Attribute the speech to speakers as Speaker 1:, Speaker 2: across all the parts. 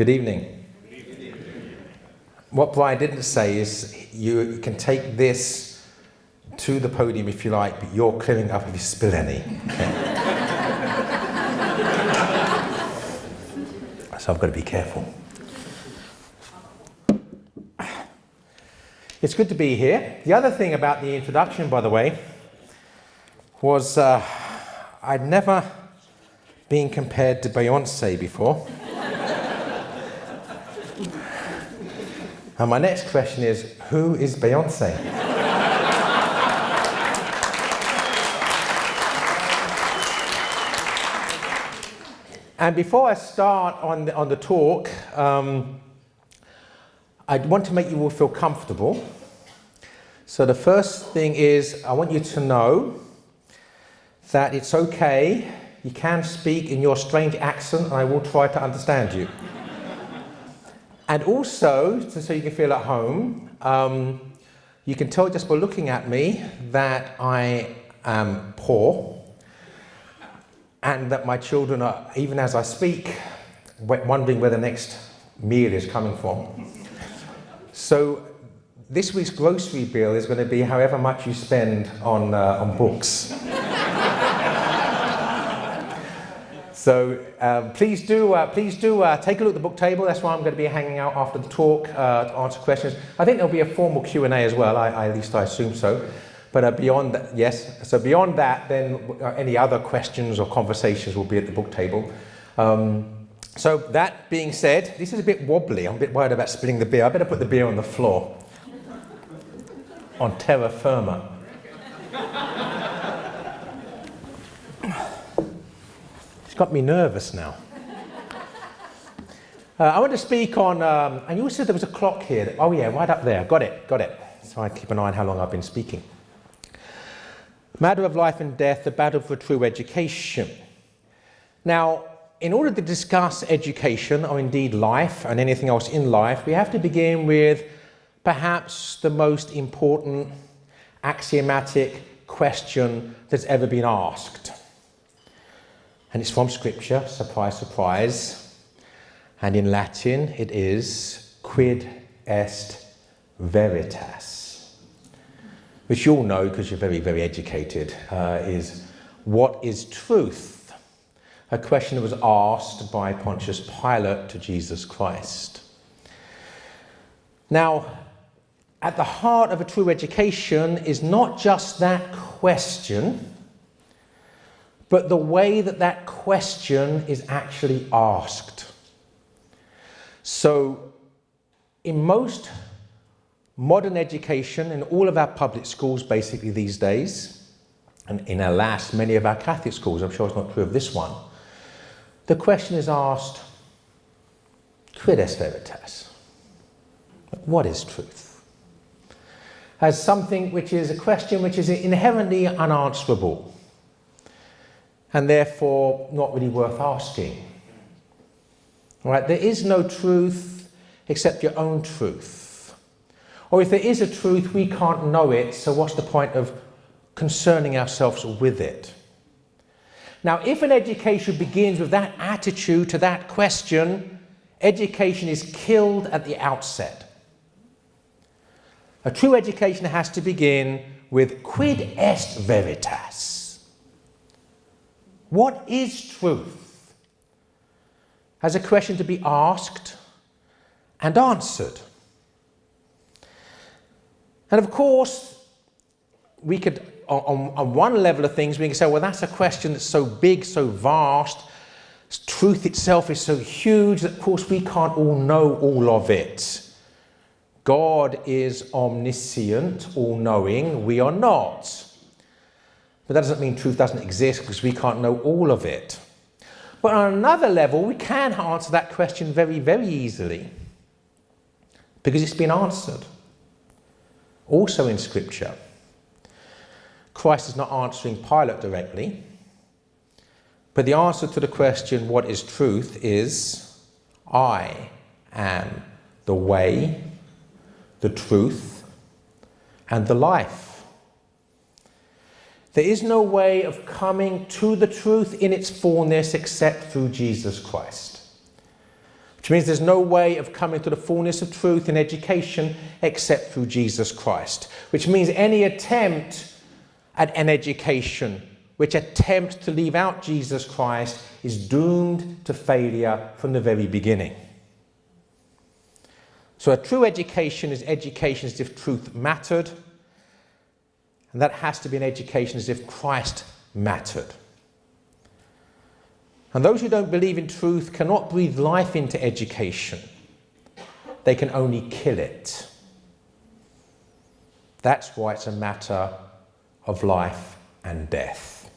Speaker 1: Good evening. What Brian didn't say is you can take this to the podium if you like, but you're clearing up if you spill any. Okay? So I've got to be careful. It's good to be here. The other thing about the introduction, by the way, was I'd never been compared to Beyonce before. And my next question is, who is Beyonce? And before I start on the talk, I want to make you all feel comfortable. So the first thing is, I want you to know that it's okay. You can speak in your strange accent, and I will try to understand you. And also, so you can feel at home, you can tell just by looking at me that I am poor, and that my children are, even as I speak, wondering where the next meal is coming from. So this week's grocery bill is going to be however much you spend on books. So please do take a look at the book table. That's where I'm going to be hanging out after the talk to answer questions. I think there'll be a formal Q&A as well. At least I assume so. But beyond that, yes. So beyond that, then any other questions or conversations will be at the book table. So that being said, this is a bit wobbly. I'm a bit worried about spilling the beer. I better put the beer on the floor. On terra firma. It's got me nervous now. I want to speak on, and you said there was a clock here. Oh yeah, right up there. Got it. So I keep an eye on how long I've been speaking. Matter of life and death, the battle for true education. Now, in order to discuss education, or indeed life and anything else in life, we have to begin with perhaps the most important axiomatic question that's ever been asked. And it's from Scripture, surprise, surprise. And in Latin, it is quid est veritas, which you all know because you're very, very educated, is what is truth? A question that was asked by Pontius Pilate to Jesus Christ. Now, at the heart of a true education is not just that question, but the way that that question is actually asked. So, in most modern education, in all of our public schools basically these days, and in alas, many of our Catholic schools, I'm sure it's not true of this one, the question is asked, quid est veritas? What is truth? As something which is a question which is inherently unanswerable, and therefore not really worth asking. Right? There is no truth except your own truth. Or if there is a truth, we can't know it, so what's the point of concerning ourselves with it? Now, if an education begins with that attitude to that question, education is killed at the outset. A true education has to begin with quid est veritas? What is truth? As a question to be asked and answered. And of course, we could, on one level of things, we can say, well, that's a question that's so big, so vast. Truth itself is so huge that, of course, we can't all know all of it. God is omniscient, all-knowing. We are not. But that doesn't mean truth doesn't exist because we can't know all of it. But on another level, we can answer that question very, very easily because it's been answered. Also in Scripture, Christ is not answering Pilate directly, but the answer to the question, what is truth, is I am the way, the truth, and the life. There is no way of coming to the truth in its fullness except through Jesus Christ. Which which means there's no way of coming to the fullness of truth in education except through Jesus Christ, which means any attempt at an education which attempts to leave out Jesus Christ is doomed to failure from the very beginning. So a true education is education as if truth mattered, and that has to be an education as if Christ mattered. And those who don't believe in truth cannot breathe life into education. They can only kill it. That's why it's a matter of life and death.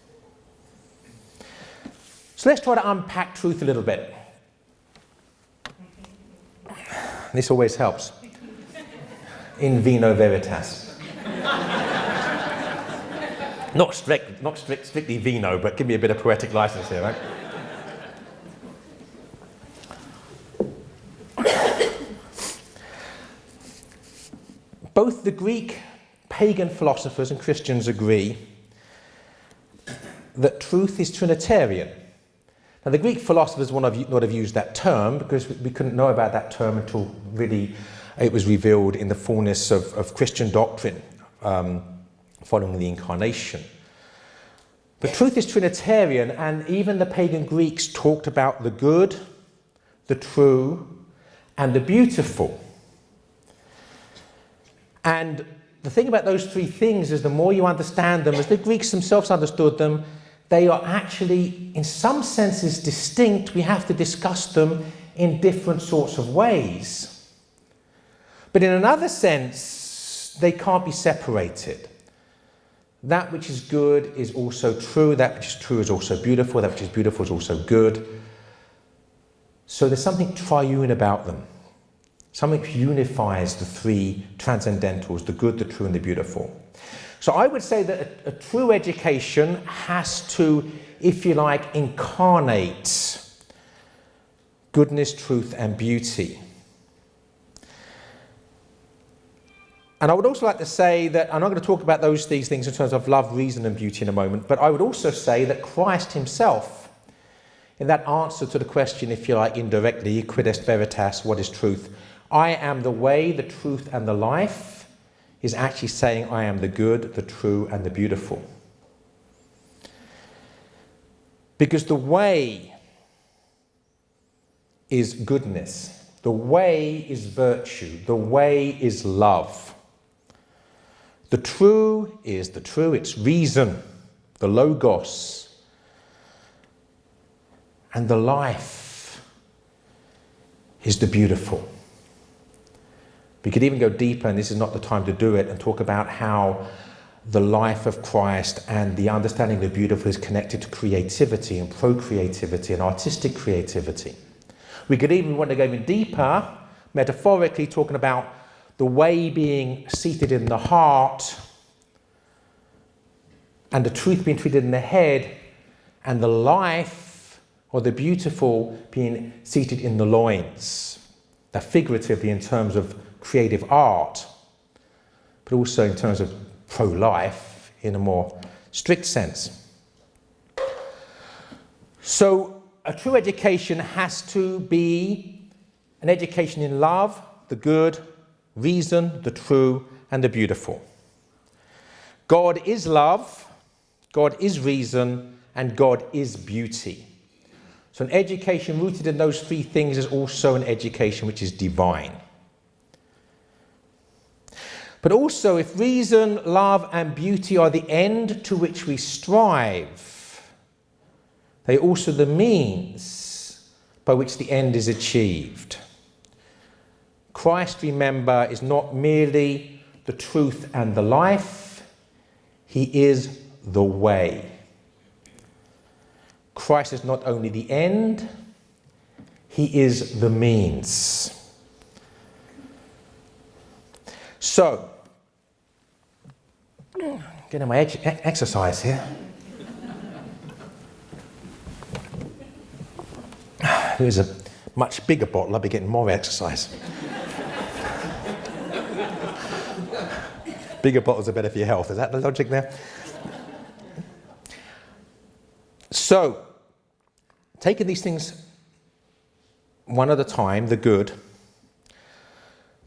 Speaker 1: So let's try to unpack truth a little bit. This always helps. In vino veritas. Not strictly vino, but give me a bit of poetic license here, right? Both the Greek pagan philosophers and Christians agree that truth is Trinitarian. Now, the Greek philosophers would not have used that term because we couldn't know about that term until really it was revealed in the fullness of Christian doctrine following the Incarnation. But truth is Trinitarian, and even the pagan Greeks talked about the good, the true, and the beautiful. And the thing about those three things is the more you understand them, as the Greeks themselves understood them, they are actually, in some senses, distinct. We have to discuss them in different sorts of ways. But in another sense, they can't be separated. That which is good is also true, that which is true is also beautiful, that which is beautiful is also good. So there's something triune about them. Something which unifies the three transcendentals, the good, the true, and the beautiful. So I would say that a true education has to, if you like, incarnate goodness, truth, and beauty. And I would also like to say that, I'm not going to talk about these things in terms of love, reason, and beauty in a moment, but I would also say that Christ himself, in that answer to the question, if you like, indirectly, quid est veritas, what is truth? I am the way, the truth, and the life, is actually saying I am the good, the true, and the beautiful. Because the way is goodness. The way is virtue. The way is love. The true is the true, it's reason, the logos. And the life is the beautiful. We could even go deeper, and this is not the time to do it, and talk about how the life of Christ and the understanding of the beautiful is connected to creativity and procreativity and artistic creativity. We could even want to go even deeper, metaphorically talking about the way being seated in the heart and the truth being treated in the head, and the life or the beautiful being seated in the loins. Now, figuratively in terms of creative art, but also in terms of pro-life in a more strict sense. So a true education has to be an education in love, the good, reason, the true, and the beautiful. God is love, God is reason, and God is beauty. So an education rooted in those three things is also an education which is divine. But also, if reason, love, and beauty are the end to which we strive, they are also the means by which the end is achieved. Christ, remember, is not merely the truth and the life, he is the way. Christ is not only the end, he is the means. So, getting my exercise here. If it was a much bigger bottle, I'd be getting more exercise. Bigger bottles are better for your health. Is that the logic there? So, taking these things one at a time, the good.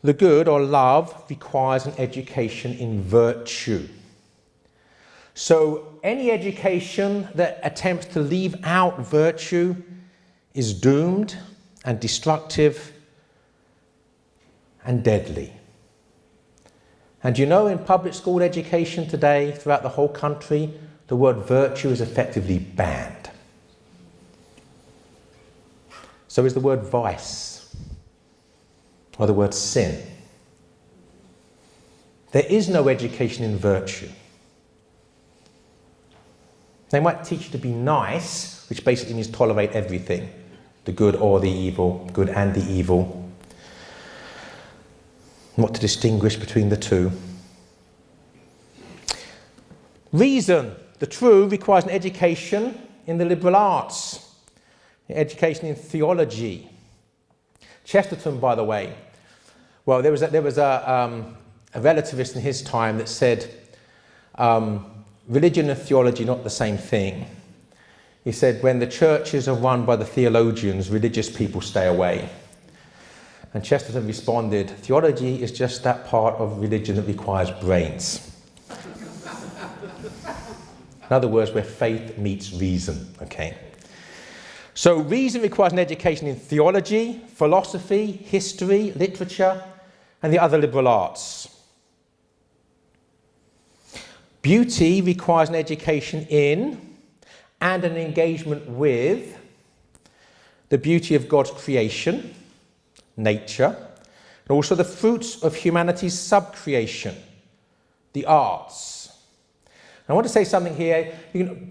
Speaker 1: The good, or love, requires an education in virtue. So any education that attempts to leave out virtue is doomed and destructive and deadly. And you know, in public school education today, throughout the whole country, the word virtue is effectively banned. So is the word vice, or the word sin. There is no education in virtue. They might teach you to be nice, which basically means tolerate everything, the good or the evil, good and the evil. Not to distinguish between the two. Reason, the true, requires an education in the liberal arts, an education in theology. Chesterton, by the way, well, there was a relativist in his time that said religion and theology not the same thing. He said when the churches are run by the theologians, religious people stay away. And Chesterton responded, theology is just that part of religion that requires brains. In other words, where faith meets reason, okay? So reason requires an education in theology, philosophy, history, literature, and the other liberal arts. Beauty requires an education in and an engagement with the beauty of God's creation, nature, and also the fruits of humanity's subcreation, the arts. And I want to say something here.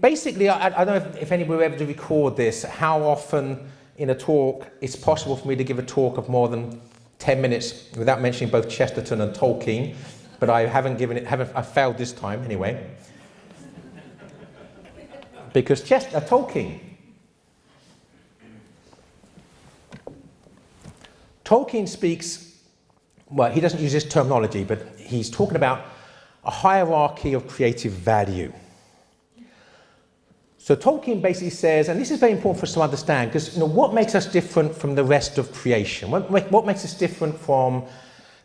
Speaker 1: Basically, I don't know if anybody will ever to record this, how often in a talk it's possible for me to give a talk of more than 10 minutes without mentioning both Chesterton and Tolkien, but I haven't given it, I failed this time anyway. Because Tolkien speaks, well, he doesn't use this terminology, but he's talking about a hierarchy of creative value. So Tolkien basically says, and this is very important for us to understand, because what makes us different from the rest of creation? What makes us different from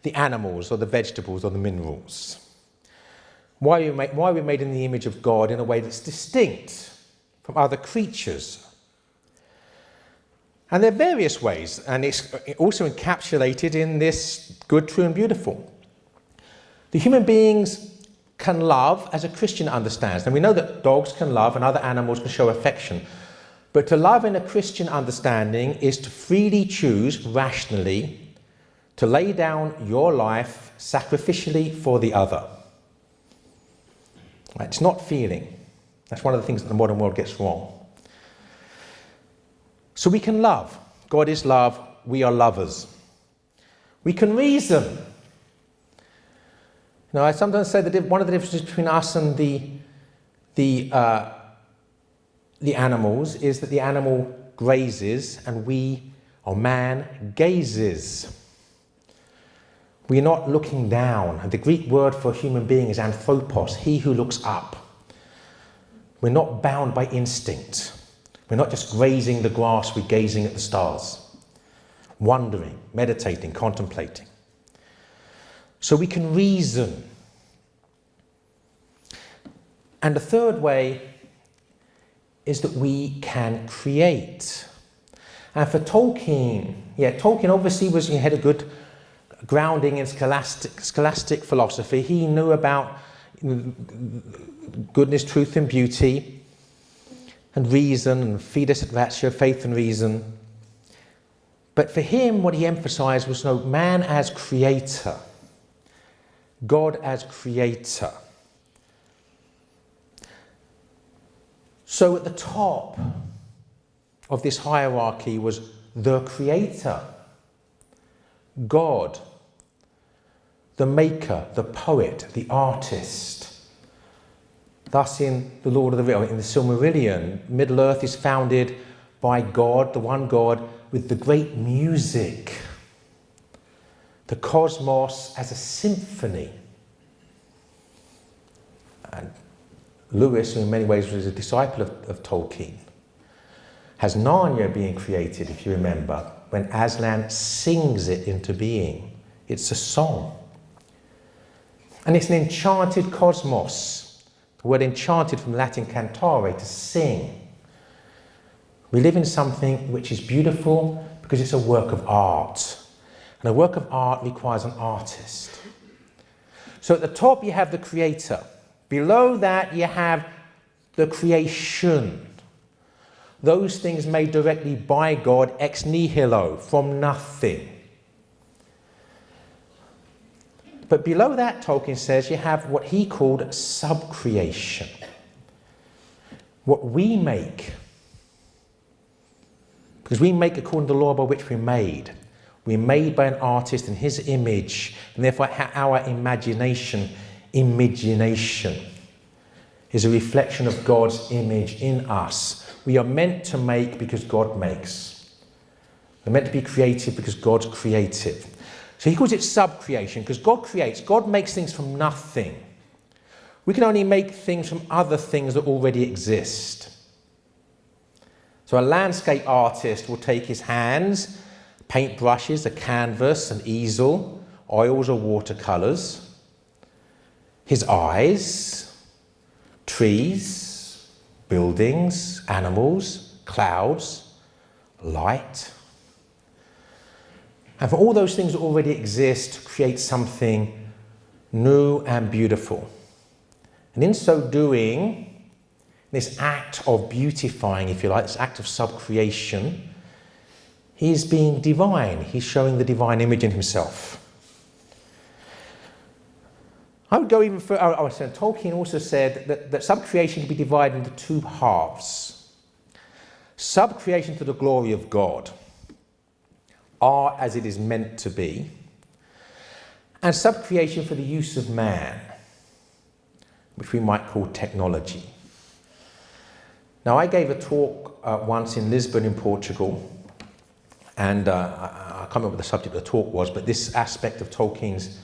Speaker 1: the animals or the vegetables or the minerals? Why are we made in the image of God in a way that's distinct from other creatures? And there are various ways, and it's also encapsulated in this good, true, and beautiful. The human beings can love as a Christian understands. And we know that dogs can love and other animals can show affection. But to love in a Christian understanding is to freely choose, rationally, to lay down your life sacrificially for the other. It's not feeling. That's one of the things that the modern world gets wrong. So we can love. God is love. We are lovers. We can reason. I sometimes say that one of the differences between us and the animals is that the animal grazes and man gazes. We're not looking down. And the Greek word for human being is anthropos, he who looks up. We're not bound by instinct. We're not just grazing the grass, we're gazing at the stars, wondering, meditating, contemplating. So we can reason. And the third way is that we can create. And for Tolkien, Tolkien obviously had a good grounding in scholastic philosophy. He knew about goodness, truth, and beauty, and reason, and fides et ratio, faith and reason. But for him, what he emphasized was man as creator, God as creator. So at the top of this hierarchy was the creator, God, the maker, the poet, the artist. Thus in the Lord of the Rings, in the Silmarillion, Middle-earth is founded by God, the one God, with the great music. The cosmos as a symphony. And Lewis, who in many ways was a disciple of Tolkien, has Narnia being created, if you remember, when Aslan sings it into being. It's a song. And it's an enchanted cosmos. The word enchanted from Latin cantare, to sing. We live in something which is beautiful because it's a work of art. And a work of art requires an artist. So at the top you have the creator. Below that you have the creation. Those things made directly by God, ex nihilo, from nothing. But below that, Tolkien says, you have what he called subcreation. What we make. Because we make according to the law by which we're made. We're made by an artist in his image, and therefore our imagination is a reflection of God's image in us. We are meant to make because God makes. We're meant to be creative because God's creative. So he calls it subcreation because God creates. God makes things from nothing. We can only make things from other things that already exist. So a landscape artist will take his hands, paint brushes, a canvas, an easel, oils or watercolours, his eyes, trees, buildings, animals, clouds, light. And for all those things that already exist, to create something new and beautiful. And in so doing, this act of beautifying, if you like, this act of subcreation, he's being divine. He's showing the divine image in himself. I would go even further. Tolkien also said that subcreation can be divided into two halves. Subcreation to the glory of God, art as it is meant to be, and subcreation for the use of man, which we might call technology. Now, I gave a talk once in Lisbon in Portugal, and I can't remember what the subject of the talk was, but this aspect of Tolkien's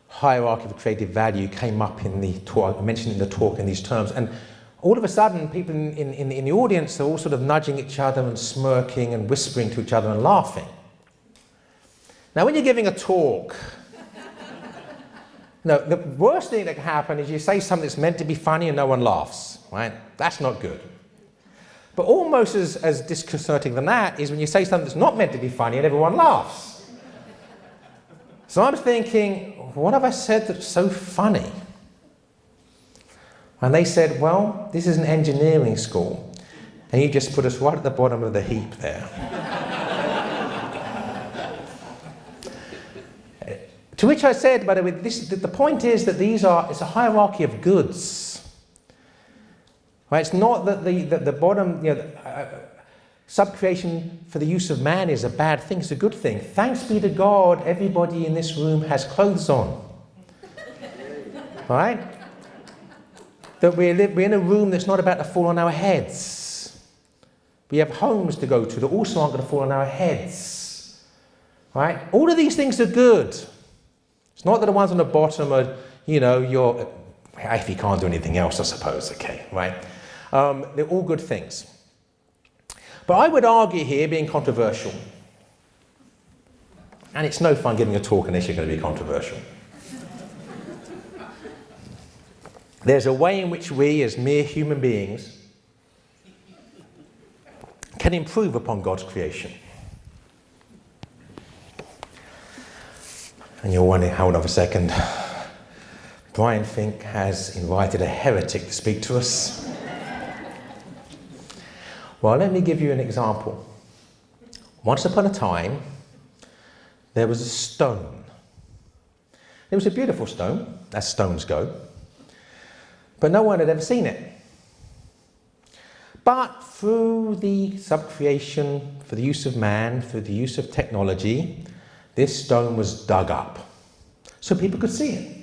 Speaker 1: hierarchy of creative value came up in the talk. I mentioned in the talk in these terms, and all of a sudden people in the audience are all sort of nudging each other and smirking and whispering to each other and laughing. Now, when you're giving a talk, the worst thing that can happen is you say something that's meant to be funny and no one laughs, right? That's not good. But almost as disconcerting than that is when you say something that's not meant to be funny and everyone laughs. So I'm thinking, what have I said that's so funny? And they said, well, this is an engineering school, and you just put us right at the bottom of the heap there. To which I said, by the way, the point is that it's a hierarchy of goods. Right? It's not that the bottom, subcreation for the use of man is a bad thing, it's a good thing. Thanks be to God, everybody in this room has clothes on. Right? That we're in a room that's not about to fall on our heads. We have homes to go to that also aren't going to fall on our heads. Right? All of these things are good. It's not that the ones on the bottom are, if you can't do anything else, I suppose, okay, right? They're all good things. But I would argue here, being controversial, and it's no fun giving a talk unless you're going to be controversial. There's a way in which we, as mere human beings, can improve upon God's creation. And you're wondering, hold on a second. Brian Fink has invited a heretic to speak to us. Well, let me give you an example. Once upon a time, there was a stone. It was a beautiful stone, as stones go, but no one had ever seen it. But through the subcreation, for the use of man, through the use of technology, this stone was dug up so people could see it.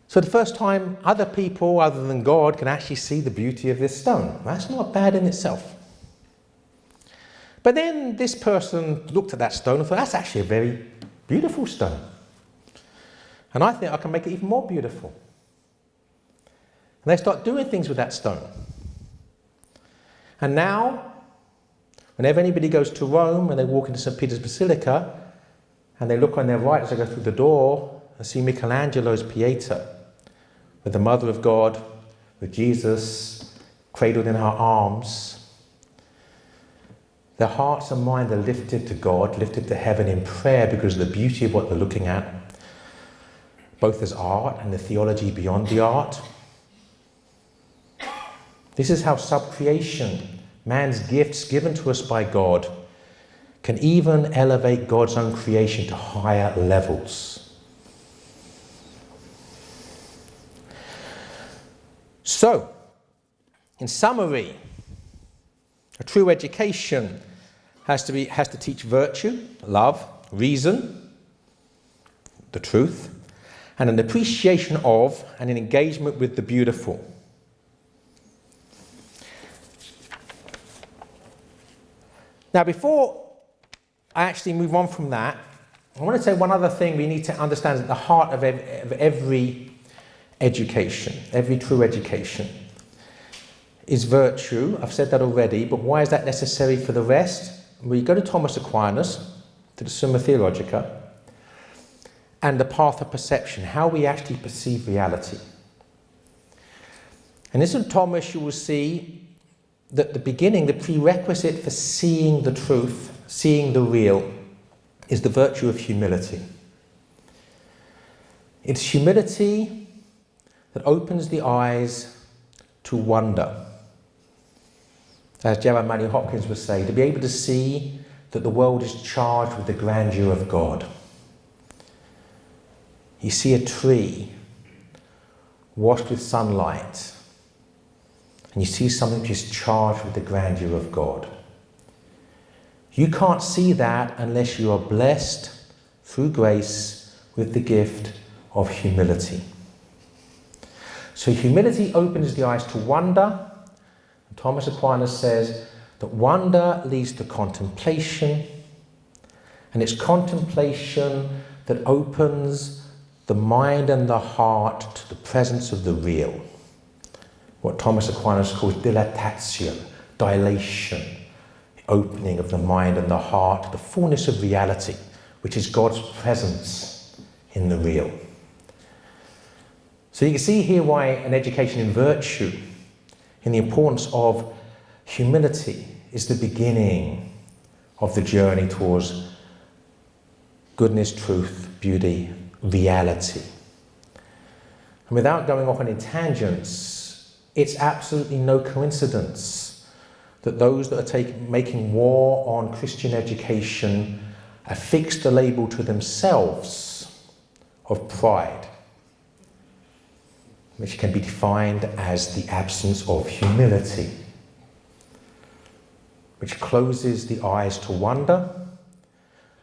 Speaker 1: So the first time other people other than God can actually see the beauty of this stone. That's not bad in itself. But then this person looked at that stone and thought, that's actually a very beautiful stone. And I think I can make it even more beautiful. And they start doing things with that stone. And now, Whenever anybody goes to Rome and they walk into St. Peter's Basilica and they look on their right as they go through the door and see Michelangelo's Pieta with the Mother of God, with Jesus cradled in her arms, their hearts and mind are lifted to God, lifted to heaven in prayer because of the beauty of what they're looking at, both as art and the theology beyond the art. This is how subcreation, man's gifts given to us by God, can even elevate God's own creation to higher levels. So, in summary, a true education has to teach virtue, love, reason, the truth, and an appreciation of and an engagement with the beautiful. Now, before I actually move on from that, I want to say one other thing we need to understand at the heart of every education, every true education, is virtue. I've said that already, but why is that necessary for the rest? Well, you go to Thomas Aquinas, to the Summa Theologica, and the path of perception, how we actually perceive reality. And in St. Thomas, you will see that the beginning, the prerequisite for seeing the truth, seeing the real, is the virtue of humility. It's humility that opens the eyes to wonder. As Jeremiah Hopkins would say, to be able to see that the world is charged with the grandeur of God. You see a tree washed with sunlight, and you see something which is charged with the grandeur of God. You can't see that unless you are blessed through grace with the gift of humility. So humility opens the eyes to wonder. Thomas Aquinas says that wonder leads to contemplation, and it's contemplation that opens the mind and the heart to the presence of the real. What Thomas Aquinas calls dilatatio, dilation, the opening of the mind and the heart to the fullness of reality, which is God's presence in the real. So you can see here why an education in virtue, in the importance of humility, is the beginning of the journey towards goodness, truth, beauty, reality. And without going off on any tangents, it's absolutely no coincidence that those that are making war on Christian education affix the label to themselves of pride, which can be defined as the absence of humility, which closes the eyes to wonder,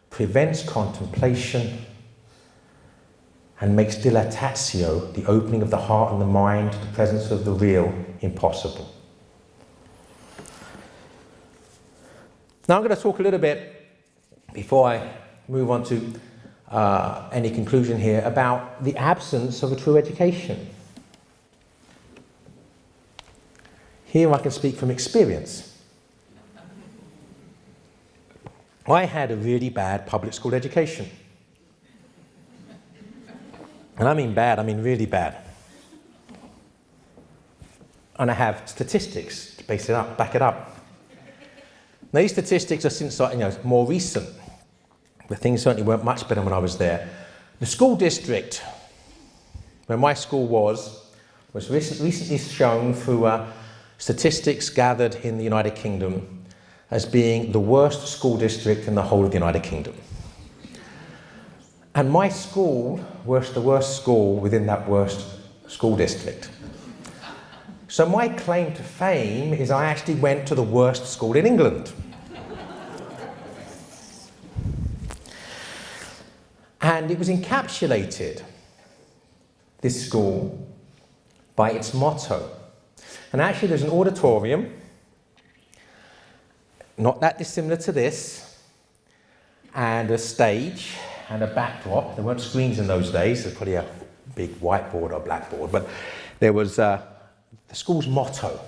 Speaker 1: prevents contemplation, and makes dilatatio, the opening of the heart and the mind to the presence of the real, impossible. Now I'm going to talk a little bit, before I move on to any conclusion here, about the absence of a true education. Here I can speak from experience. I had a really bad public school education. And I mean bad, I mean really bad. And I have statistics to back it up. Now these statistics are since more recent, but things certainly weren't much better when I was there. The school district where my school was recently shown through statistics gathered in the United Kingdom as being the worst school district in the whole of the United Kingdom. And my school was the worst school within that worst school district. So my claim to fame is I actually went to the worst school in England. And it was encapsulated, this school, by its motto. And actually there's an auditorium, not that dissimilar to this, and a stage and a backdrop. There weren't screens in those days, there's probably a big whiteboard or blackboard, but there was the school's motto,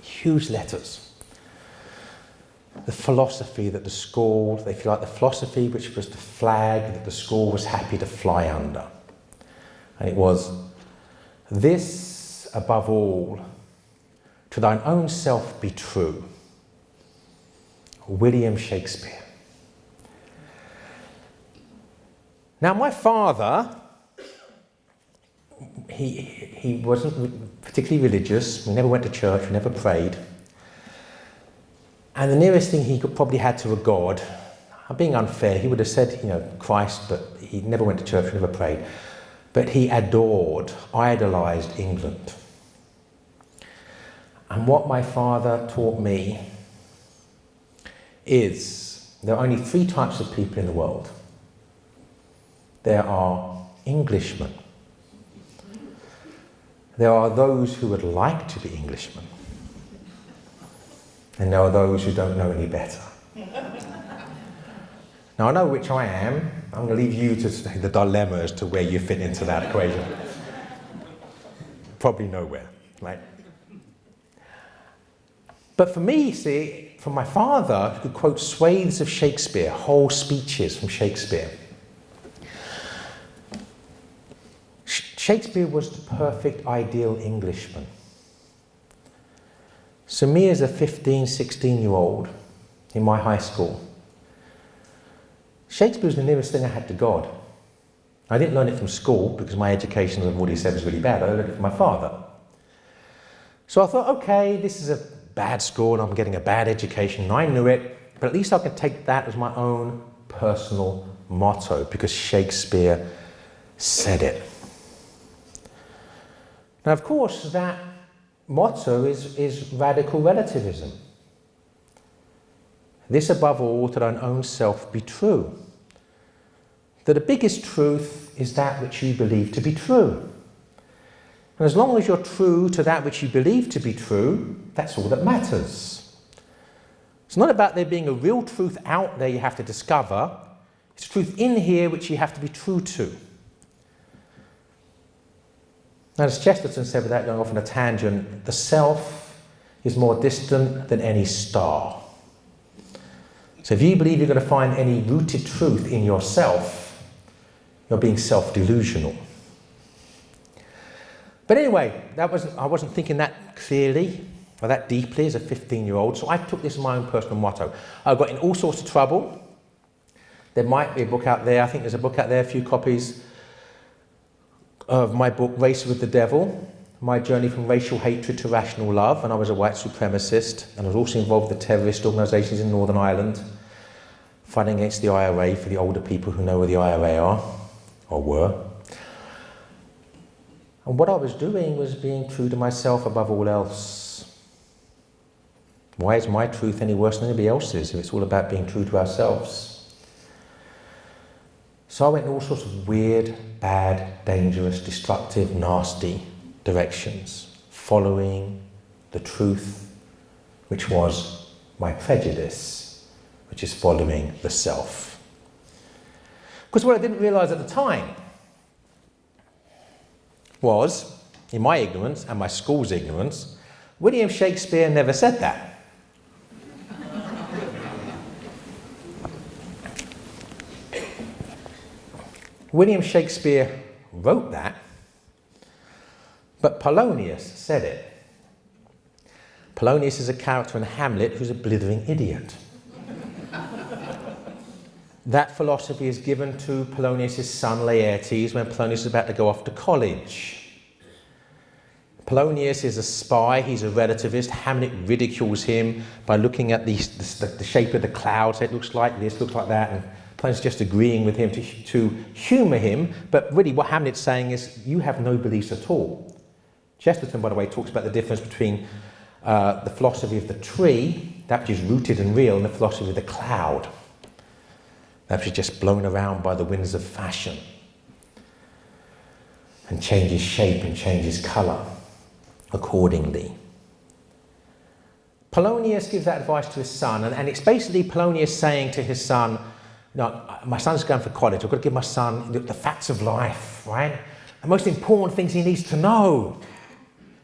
Speaker 1: huge letters. the philosophy that the school, they feel like the philosophy which was the flag that the school was happy to fly under. And it was, this above all, to thine own self be true. William Shakespeare. Now my father, he wasn't particularly religious. We never went to church, we never prayed. And the nearest thing he probably had to a God, I'm being unfair, he would have said, Christ, but he never went to church, never prayed. But he adored, idolized England. And what my father taught me is there are only 3 types of people in the world. There are Englishmen. There are those who would like to be Englishmen. And there are those who don't know any better. Now I know which I am. I'm going to leave you to say the dilemma as to where you fit into that equation. Probably nowhere, right? But for me, see, from my father, who could quote swathes of Shakespeare, whole speeches from Shakespeare. Shakespeare was the perfect, ideal Englishman. So me as a 15, 16-year-old in my high school, Shakespeare was the nearest thing I had to God. I didn't learn it from school because my education, as I've already said, was really bad. I learned it from my father. So I thought, okay, this is a bad school and I'm getting a bad education, and I knew it, but at least I could take that as my own personal motto because Shakespeare said it. Now, of course, that motto is radical relativism. This above all, to thine own self be true. That the biggest truth is that which you believe to be true. And as long as you're true to that which you believe to be true, that's all that matters. It's not about there being a real truth out there you have to discover. It's truth in here which you have to be true to. Now, as Chesterton said, without going off on a tangent, the self is more distant than any star. So if you believe you're going to find any rooted truth in yourself, you're being self-delusional. But anyway, I wasn't thinking that clearly or that deeply as a 15-year-old, so I took this as my own personal motto. I got in all sorts of trouble. There might be a book out there, I think there's a book out there, a few copies of my book, Race with the Devil, my journey from racial hatred to rational love, and I was a white supremacist, and I was also involved with the terrorist organisations in Northern Ireland, fighting against the IRA for the older people who know where the IRA are, or were. And what I was doing was being true to myself above all else. Why is my truth any worse than anybody else's if it's all about being true to ourselves? So I went in all sorts of weird, bad, dangerous, destructive, nasty directions, following the truth, which was my prejudice, which is following the self. Because what I didn't realise at the time was, in my ignorance and my school's ignorance, William Shakespeare never said that. William Shakespeare wrote that, but Polonius said it. Polonius is a character in Hamlet who's a blithering idiot. That philosophy is given to Polonius' son Laertes when Polonius is about to go off to college. Polonius is a spy, he's a relativist. Hamlet ridicules him by looking at the shape of the clouds. It looks like this, looks like that, and Polonius just agreeing with him to humour him, but really what Hamlet's saying is, you have no beliefs at all. Chesterton, by the way, talks about the difference between the philosophy of the tree, that which is rooted and real, and the philosophy of the cloud, that which is just blown around by the winds of fashion and changes shape and changes colour accordingly. Polonius gives that advice to his son, and it's basically Polonius saying to his son, no, my son's going for college, I've got to give my son the facts of life, right? The most important things he needs to know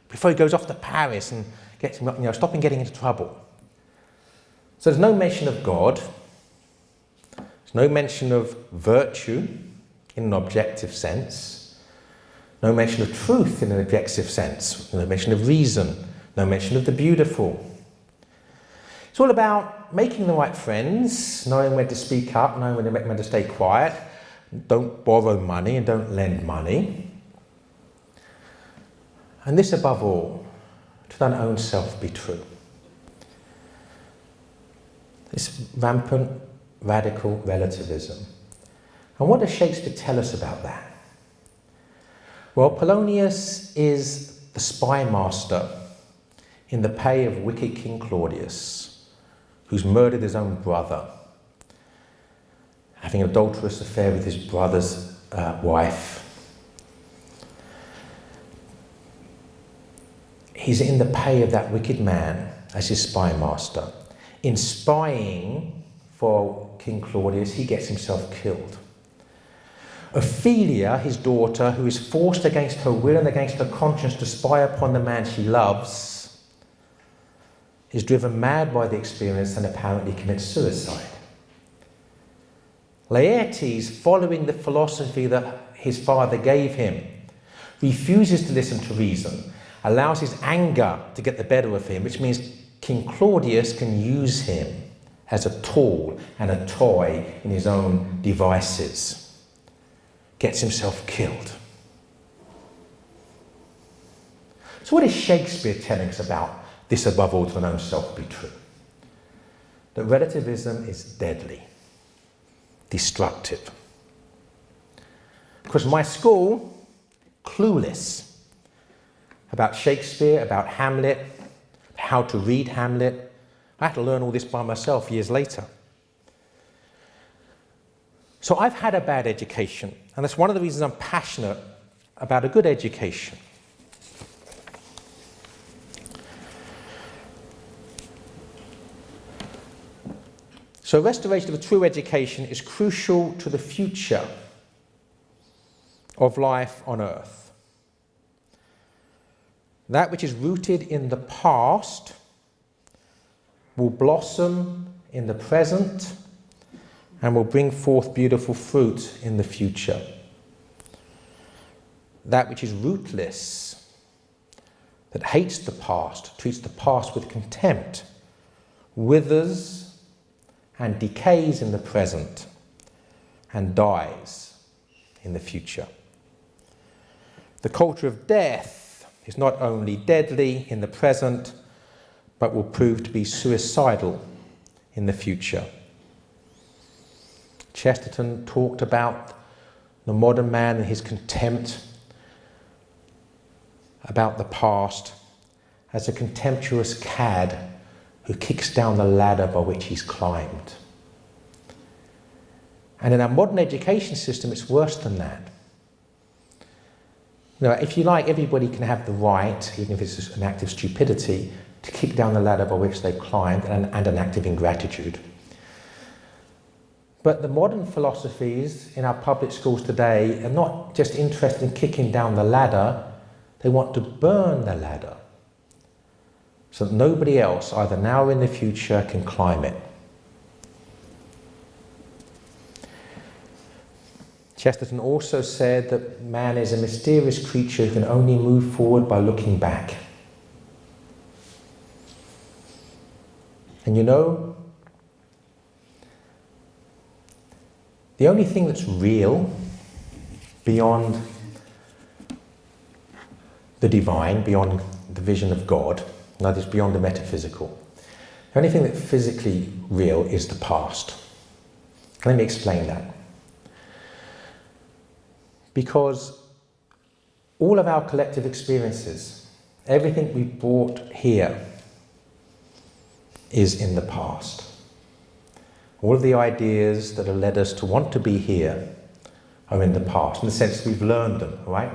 Speaker 1: before he goes off to Paris and gets, stop him getting into trouble. So there's no mention of God, there's no mention of virtue in an objective sense, no mention of truth in an objective sense, no mention of reason, no mention of the beautiful. It's all about making the right friends, knowing when to speak up, knowing when to stay quiet, don't borrow money and don't lend money. And this above all, to thine own self be true. This rampant, radical relativism. And what does Shakespeare tell us about that? Well, Polonius is the spy master in the pay of wicked King Claudius, who's murdered his own brother, having an adulterous affair with his brother's wife. He's in the pay of that wicked man as his spy master. In spying for King Claudius, he gets himself killed. Ophelia, his daughter, who is forced against her will and against her conscience to spy upon the man she loves, is driven mad by the experience and apparently commits suicide. Laertes, following the philosophy that his father gave him, refuses to listen to reason, allows his anger to get the better of him, which means King Claudius can use him as a tool and a toy in his own devices. Gets himself killed. So what is Shakespeare telling us about this above all to thine own self be true? That relativism is deadly, destructive. Because my school, clueless about Shakespeare, about Hamlet, how to read Hamlet. I had to learn all this by myself years later. So I've had a bad education, and that's one of the reasons I'm passionate about a good education. So restoration of a true education is crucial to the future of life on earth. That which is rooted in the past will blossom in the present and will bring forth beautiful fruit in the future. That which is rootless, that hates the past, treats the past with contempt, withers and decays in the present and dies in the future. The culture of death is not only deadly in the present, but will prove to be suicidal in the future. Chesterton talked about the modern man and his contempt about the past as a contemptuous cad who kicks down the ladder by which he's climbed. And in our modern education system, it's worse than that. You know, if you like, everybody can have the right, even if it's an act of stupidity, to kick down the ladder by which they've climbed and an act of ingratitude. But the modern philosophies in our public schools today are not just interested in kicking down the ladder, they want to burn the ladder so that nobody else, either now or in the future, can climb it. Chesterton also said that man is a mysterious creature who can only move forward by looking back. And you know, the only thing that's real beyond the divine, beyond the vision of God, that is beyond the metaphysical, the only thing that's physically real is the past. Let me explain that. Because all of our collective experiences, everything we brought here, is in the past. All of the ideas that have led us to want to be here are in the past, in the sense we've learned them, right?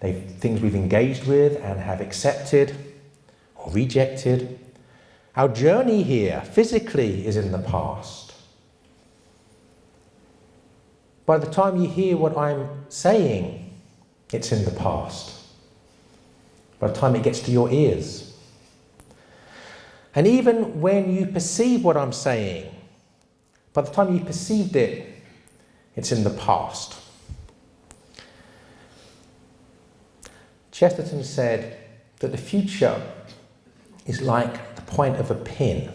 Speaker 1: Things we've engaged with and have accepted or rejected. Our journey here, physically, is in the past. By the time you hear what I'm saying, it's in the past. By the time it gets to your ears. And even when you perceive what I'm saying, by the time you perceived it, it's in the past. Chesterton said that the future is like the point of a pin.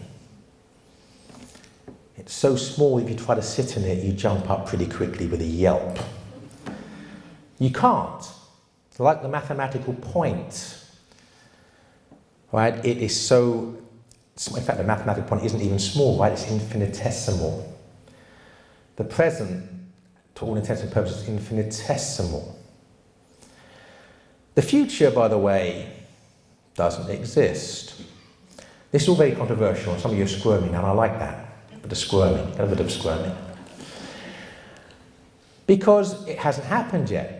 Speaker 1: It's so small, if you try to sit in it, you jump up pretty quickly with a yelp. You can't. Like the mathematical point, right? It is so, in fact, the mathematical point isn't even small, right? It's infinitesimal. The present, to all intents and purposes, is infinitesimal. The future, by the way, doesn't exist. This is all very controversial, and some of you are squirming, and I like that. A bit of squirming. Because it hasn't happened yet.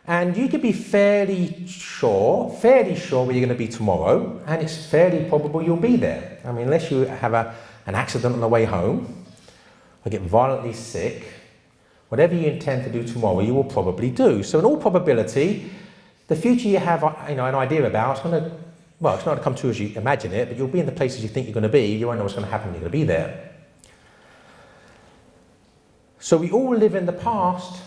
Speaker 1: And you could be fairly sure where you're going to be tomorrow, and it's fairly probable you'll be there. I mean, unless you have an accident on the way home, or get violently sick, whatever you intend to do tomorrow, you will probably do. So in all probability, the future you have an idea about, it's not going to come true as you imagine it, but you'll be in the places you think you're going to be. You won't know what's going to happen when you're going to be there. So we all live in the past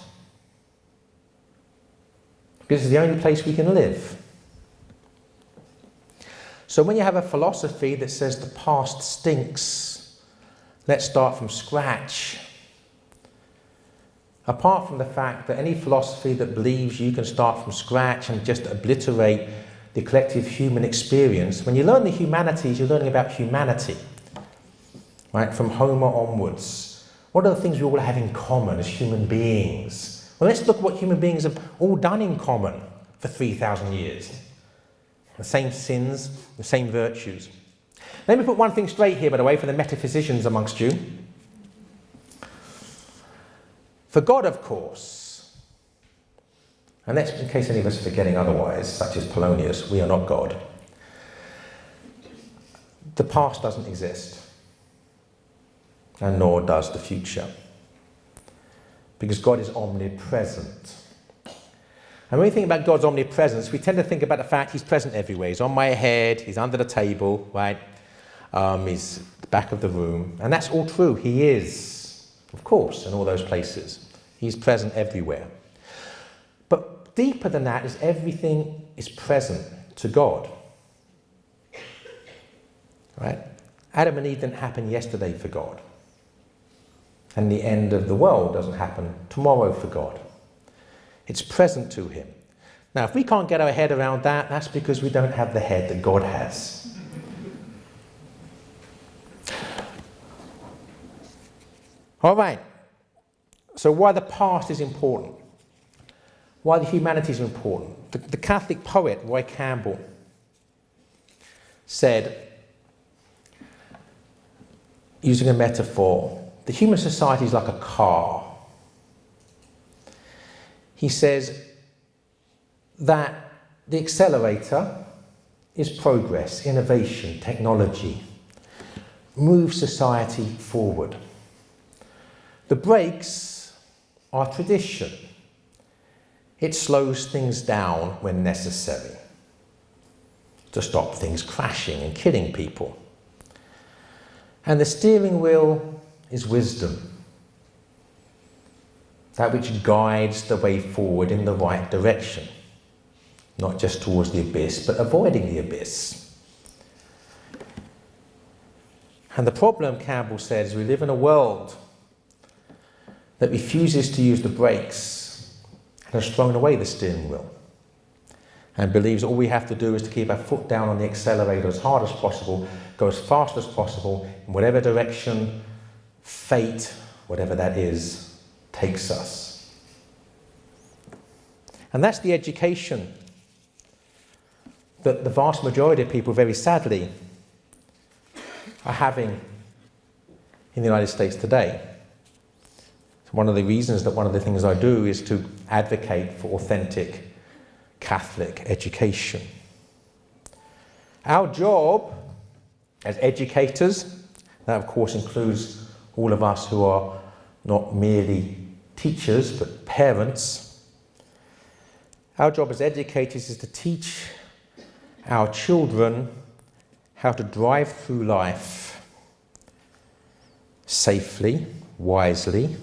Speaker 1: because it's the only place we can live. So when you have a philosophy that says the past stinks, let's start from scratch. Apart from the fact that any philosophy that believes you can start from scratch and just obliterate the collective human experience, when you learn the humanities, you're learning about humanity, right? From Homer onwards. What are the things we all have in common as human beings? Well, let's look at what human beings have all done in common for 3,000 years. The same sins, the same virtues. Let me put one thing straight here, by the way, for the metaphysicians amongst you. For God, of course, and that's in case any of us are forgetting otherwise, such as Polonius, we are not God. The past doesn't exist, and nor does the future, because God is omnipresent. And when we think about God's omnipresence, we tend to think about the fact he's present everywhere. He's on my head, he's under the table, right? He's at the back of the room, and that's all true. He is. Of course, in all those places. He's present everywhere. But deeper than that is everything is present to God. Right? Adam and Eve didn't happen yesterday for God. And the end of the world doesn't happen tomorrow for God. It's present to him. Now, if we can't get our head around that, that's because we don't have the head that God has. All right, so why the past is important, why the humanities are important. The Catholic poet Roy Campbell said, using a metaphor, the human society is like a car. He says that the accelerator is progress, innovation, technology, moves society forward. The brakes are tradition. It slows things down when necessary to stop things crashing and killing people. And the steering wheel is wisdom, that which guides the way forward in the right direction, not just towards the abyss, but avoiding the abyss. And the problem, Campbell says, we live in a world that refuses to use the brakes and has thrown away the steering wheel and believes all we have to do is to keep our foot down on the accelerator as hard as possible, go as fast as possible in whatever direction fate, whatever that is, takes us. And that's the education that the vast majority of people, very sadly, are having in the United States today. One of the reasons that one of the things I do is to advocate for authentic Catholic education. Our job as educators, that of course includes all of us who are not merely teachers but parents, our job as educators is to teach our children how to drive through life safely, wisely,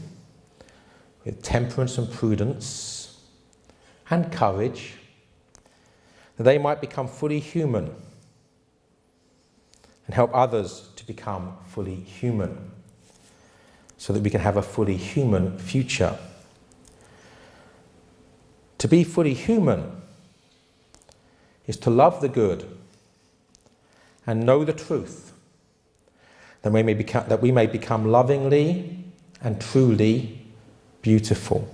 Speaker 1: with temperance and prudence and courage, that they might become fully human and help others to become fully human, so that we can have a fully human future. To be fully human is to love the good and know the truth, that we may become lovingly and truly beautiful.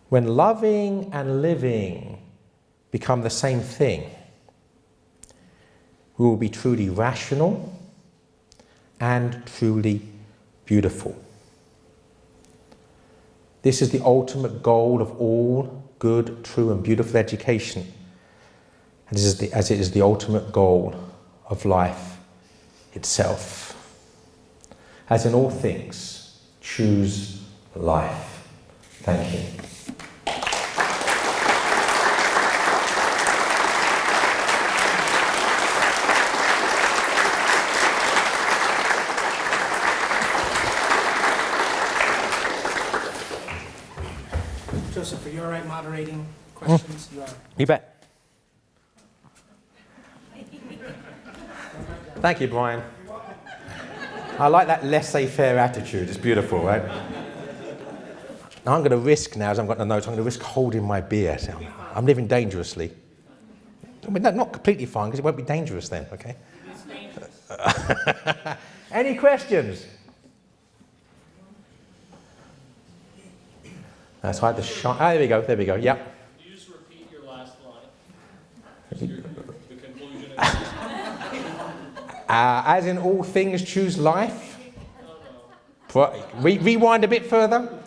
Speaker 1: When loving and living become the same thing, we will be truly rational and truly beautiful. This is the ultimate goal of all good, true and beautiful education, and as it is the ultimate goal of life itself. As in all things, choose life. Thank you.
Speaker 2: Joseph, are you all right moderating questions? You are.
Speaker 1: You bet. Thank you, Brian. I like that laissez-faire attitude. It's beautiful, right? Now I'm going to risk, now as I've got the notes, I'm going to risk holding my beer. So I'm living dangerously. I mean, not completely fine, because it won't be dangerous then, okay?
Speaker 2: It's dangerous.
Speaker 1: Any questions? That's right, there we go, yep.
Speaker 3: Can you just repeat your last line? The conclusion.
Speaker 1: As in all things, choose life. Rewind a bit further.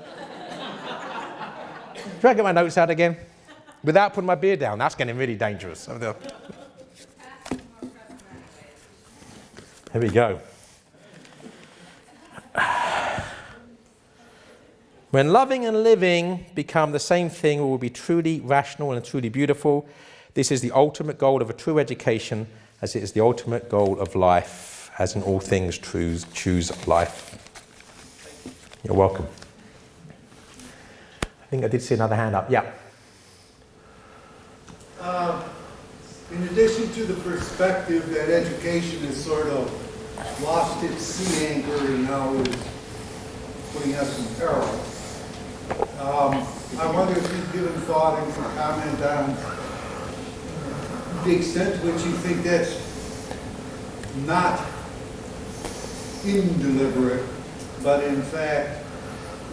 Speaker 1: Try to get my notes out again without putting my beer down. That's getting really dangerous. Here we go. When loving and living become the same thing, we will be truly rational and truly beautiful. This is the ultimate goal of a true education, as it is the ultimate goal of life. As in all things, choose life. You're welcome. I think I did see another hand up. Yeah.
Speaker 4: In addition to the perspective that education has sort of lost its sea anchor and now is putting us in peril, I wonder if you've given thought and can comment on the extent to which you think that's not indeliberate, but in fact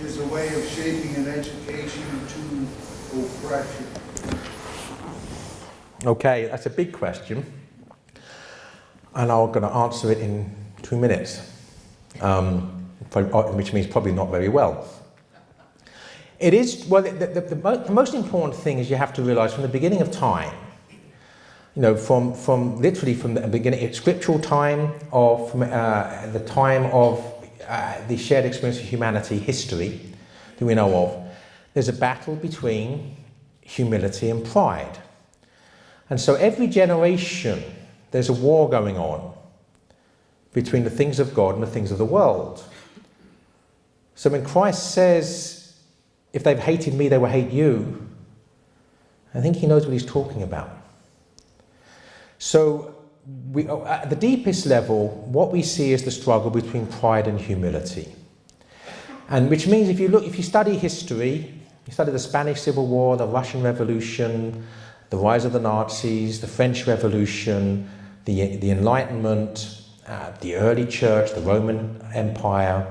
Speaker 4: is a way of shaping an education to oppression.
Speaker 1: Okay, that's a big question, and I'm going to answer it in 2 minutes, which means probably not very well. It is, well, the most important thing is you have to realize from the beginning of time, you know, from literally from the beginning, it's scriptural time, or from the time of the shared experience of humanity, history, that we know of, there's a battle between humility and pride. And so every generation, there's a war going on between the things of God and the things of the world. So when Christ says, if they've hated me, they will hate you, I think he knows what he's talking about. So at the deepest level, what we see is the struggle between pride and humility. And which means if you study history, you study the Spanish Civil War, the Russian Revolution, the rise of the Nazis, the French Revolution, the Enlightenment, the early church, the Roman Empire.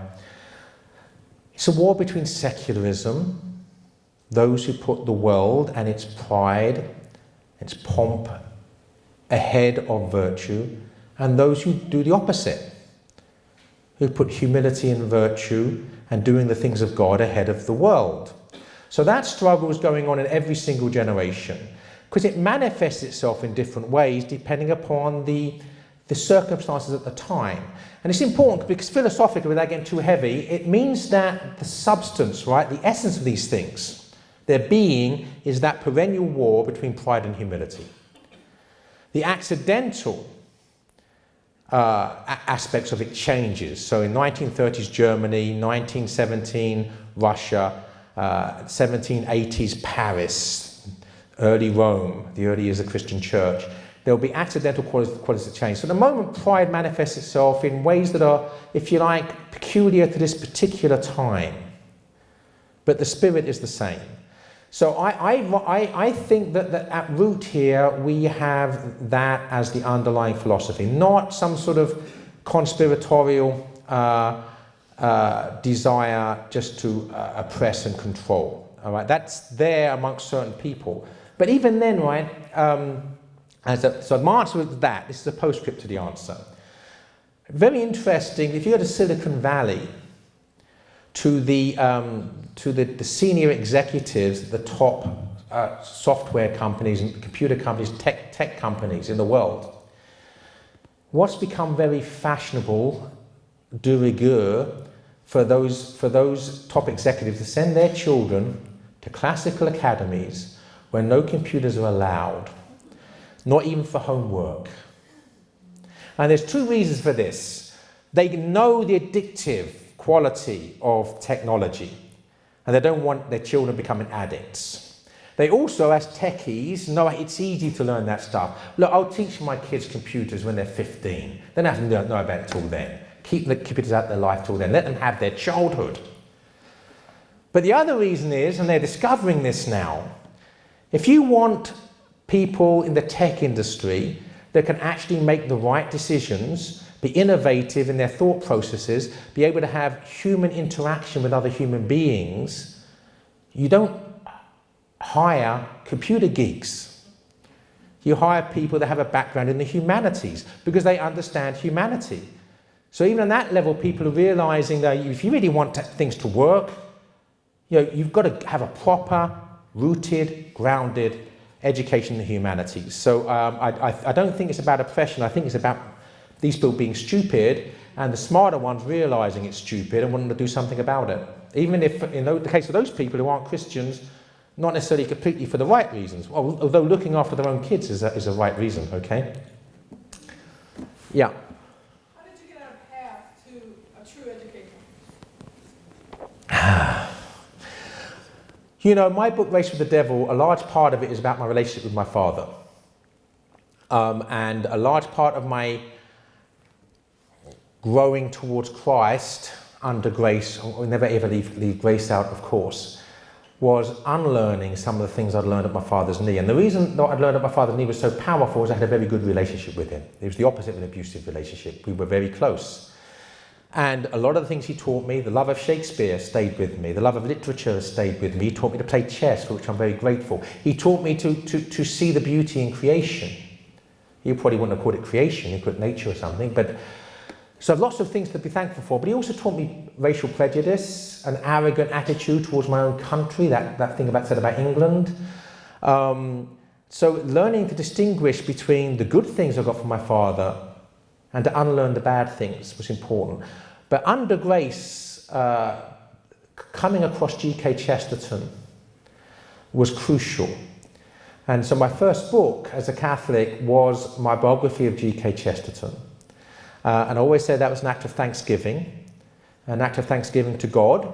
Speaker 1: It's a war between secularism, those who put the world and its pride, its pomp ahead of virtue, and those who do the opposite, who put humility and virtue and doing the things of God ahead of the world. So that struggle is going on in every single generation, because it manifests itself in different ways depending upon the circumstances at the time. And it's important because philosophically, without getting too heavy, it means that the substance, right, the essence of these things, their being, is that perennial war between pride and humility. The accidental aspects of it changes. So in 1930s Germany, 1917 Russia, 1780s Paris, early Rome, the early years of the Christian church, there will be accidental qualities that change. So at the moment, pride manifests itself in ways that are, if you like, peculiar to this particular time. But the spirit is the same. So I think that at root here, we have that as the underlying philosophy, not some sort of conspiratorial desire just to oppress and control. All right, that's there amongst certain people. But even then, right, so my answer is that. This is a postscript to the answer. Very interesting, if you go to Silicon Valley, to the senior executives at the top software companies and computer companies, tech companies in the world, what's become very fashionable, de rigueur, for those top executives to send their children to classical academies where no computers are allowed, not even for homework. And there's two reasons for this. They know the addictive quality of technology, and they don't want their children becoming addicts. They also, as techies, know it's easy to learn that stuff. Look, I'll teach my kids computers when they're 15. They don't have to know about it till then. Keep the computers out of their life till then. Let them have their childhood. But the other reason is, and they're discovering this now, if you want people in the tech industry that can actually make the right decisions, be innovative in their thought processes, be able to have human interaction with other human beings, you don't hire computer geeks. You hire people that have a background in the humanities because they understand humanity. So even on that level, people are realizing that if you really want things to work, you've got to have a proper, rooted, grounded education in the humanities. So I don't think it's about oppression. I think it's about these people being stupid and the smarter ones realizing it's stupid and wanting to do something about it. Even if, in the case of those people who aren't Christians, not necessarily completely for the right reasons, although looking after their own kids is a right reason, okay? Yeah.
Speaker 5: How did you get on a path to a true education?
Speaker 1: My book, Race with the Devil, a large part of it is about my relationship with my father. And a large part of my growing towards Christ under grace, or never ever leave grace out, of course, was unlearning some of the things I'd learned at my father's knee. And the reason that I'd learned at my father's knee was so powerful was I had a very good relationship with him. It was the opposite of an abusive relationship. We were very close. And a lot of the things he taught me, the love of Shakespeare stayed with me, the love of literature stayed with me. He taught me to play chess, for which I'm very grateful. He taught me to see the beauty in creation. You probably wouldn't have called it creation, you called it nature or something, but so I've lots of things to be thankful for, but he also taught me racial prejudice, an arrogant attitude towards my own country, that thing said about England. So learning to distinguish between the good things I got from my father and to unlearn the bad things was important. But under grace, coming across G.K. Chesterton was crucial. And so my first book as a Catholic was my biography of G.K. Chesterton. And I always said that was an act of thanksgiving to God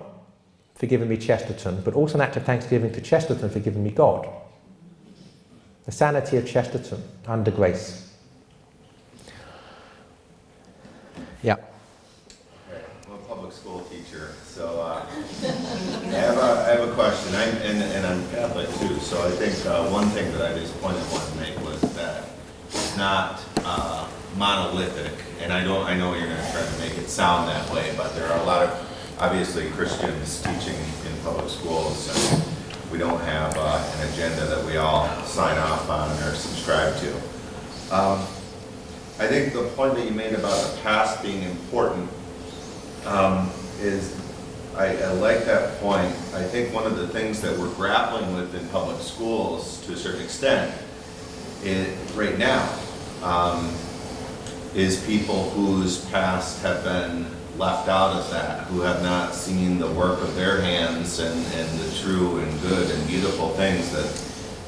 Speaker 1: for giving me Chesterton, but also an act of thanksgiving to Chesterton for giving me God. The sanity of Chesterton under grace. Yeah.
Speaker 6: Okay. I'm a public school teacher, so I have a question. I'm Catholic too, so I think one thing that I just wanted to make was that it's not monolithic, and I know you're going to try to make it sound that way, but there are a lot of obviously Christians teaching in public schools, and we don't have an agenda that we all sign off on or subscribe to. I think the point that you made about the past being important is, I like that point. I think one of the things that we're grappling with in public schools to a certain extent right now is people whose past have been left out of that, who have not seen the work of their hands and the true and good and beautiful things that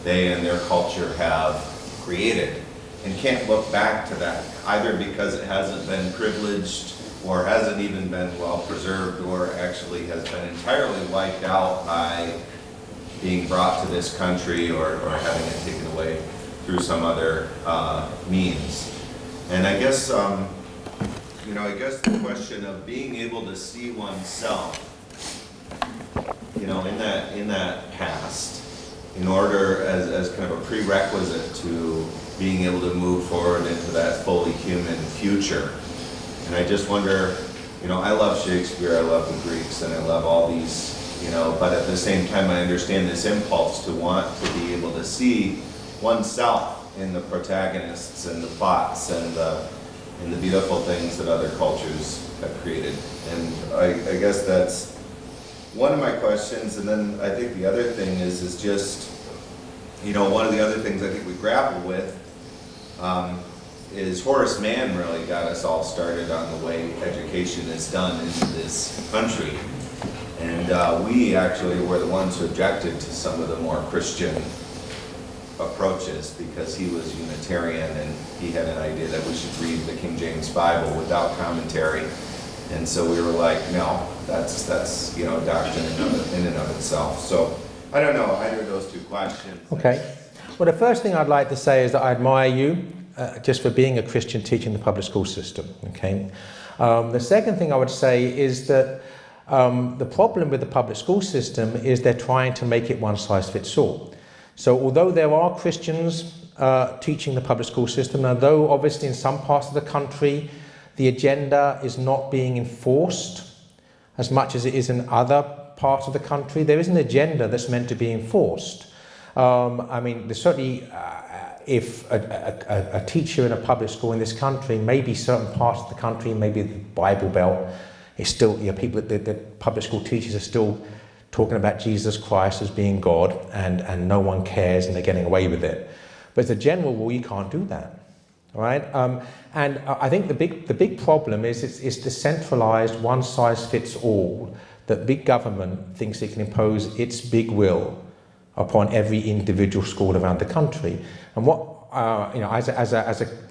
Speaker 6: they and their culture have created. and can't look back to that, either because it hasn't been privileged or hasn't even been well preserved, or actually has been entirely wiped out by being brought to this country or having it taken away through some other means. And I guess, I guess the question of being able to see oneself, in that past, in order as kind of a prerequisite to being able to move forward into that fully human future. And I just wonder, I love Shakespeare, I love the Greeks, and I love all these, but at the same time I understand this impulse to want to be able to see oneself in the protagonists and the plots and the beautiful things that other cultures have created. And I guess that's one of my questions. And then I think the other thing is just, one of the other things I think we grapple with is Horace Mann really got us all started on the way education is done in this country. And we actually were the ones who objected to some of the more Christian approaches, because he was Unitarian and he had an idea that we should read the King James Bible without commentary. And so we were like, no, that's doctrine in and of itself. So I don't know, either of those two questions.
Speaker 1: Okay. Well, the first thing I'd like to say is that I admire you just for being a Christian teacher in the public school system. Okay. The second thing I would say is that the problem with the public school system is they're trying to make it one size fits all. So although there are Christians teaching the public school system, although obviously in some parts of the country the agenda is not being enforced as much as it is in other parts of the country, there is an agenda that's meant to be enforced. There's certainly, if a teacher in a public school in this country, maybe certain parts of the country, maybe the Bible Belt, is still, the public school teachers are still talking about Jesus Christ as being God, and no one cares and they're getting away with it. But as a general rule, you can't do that, right? And I think the big problem is it's the centralized one size fits all, that big government thinks it can impose its big will upon every individual school around the country. And what,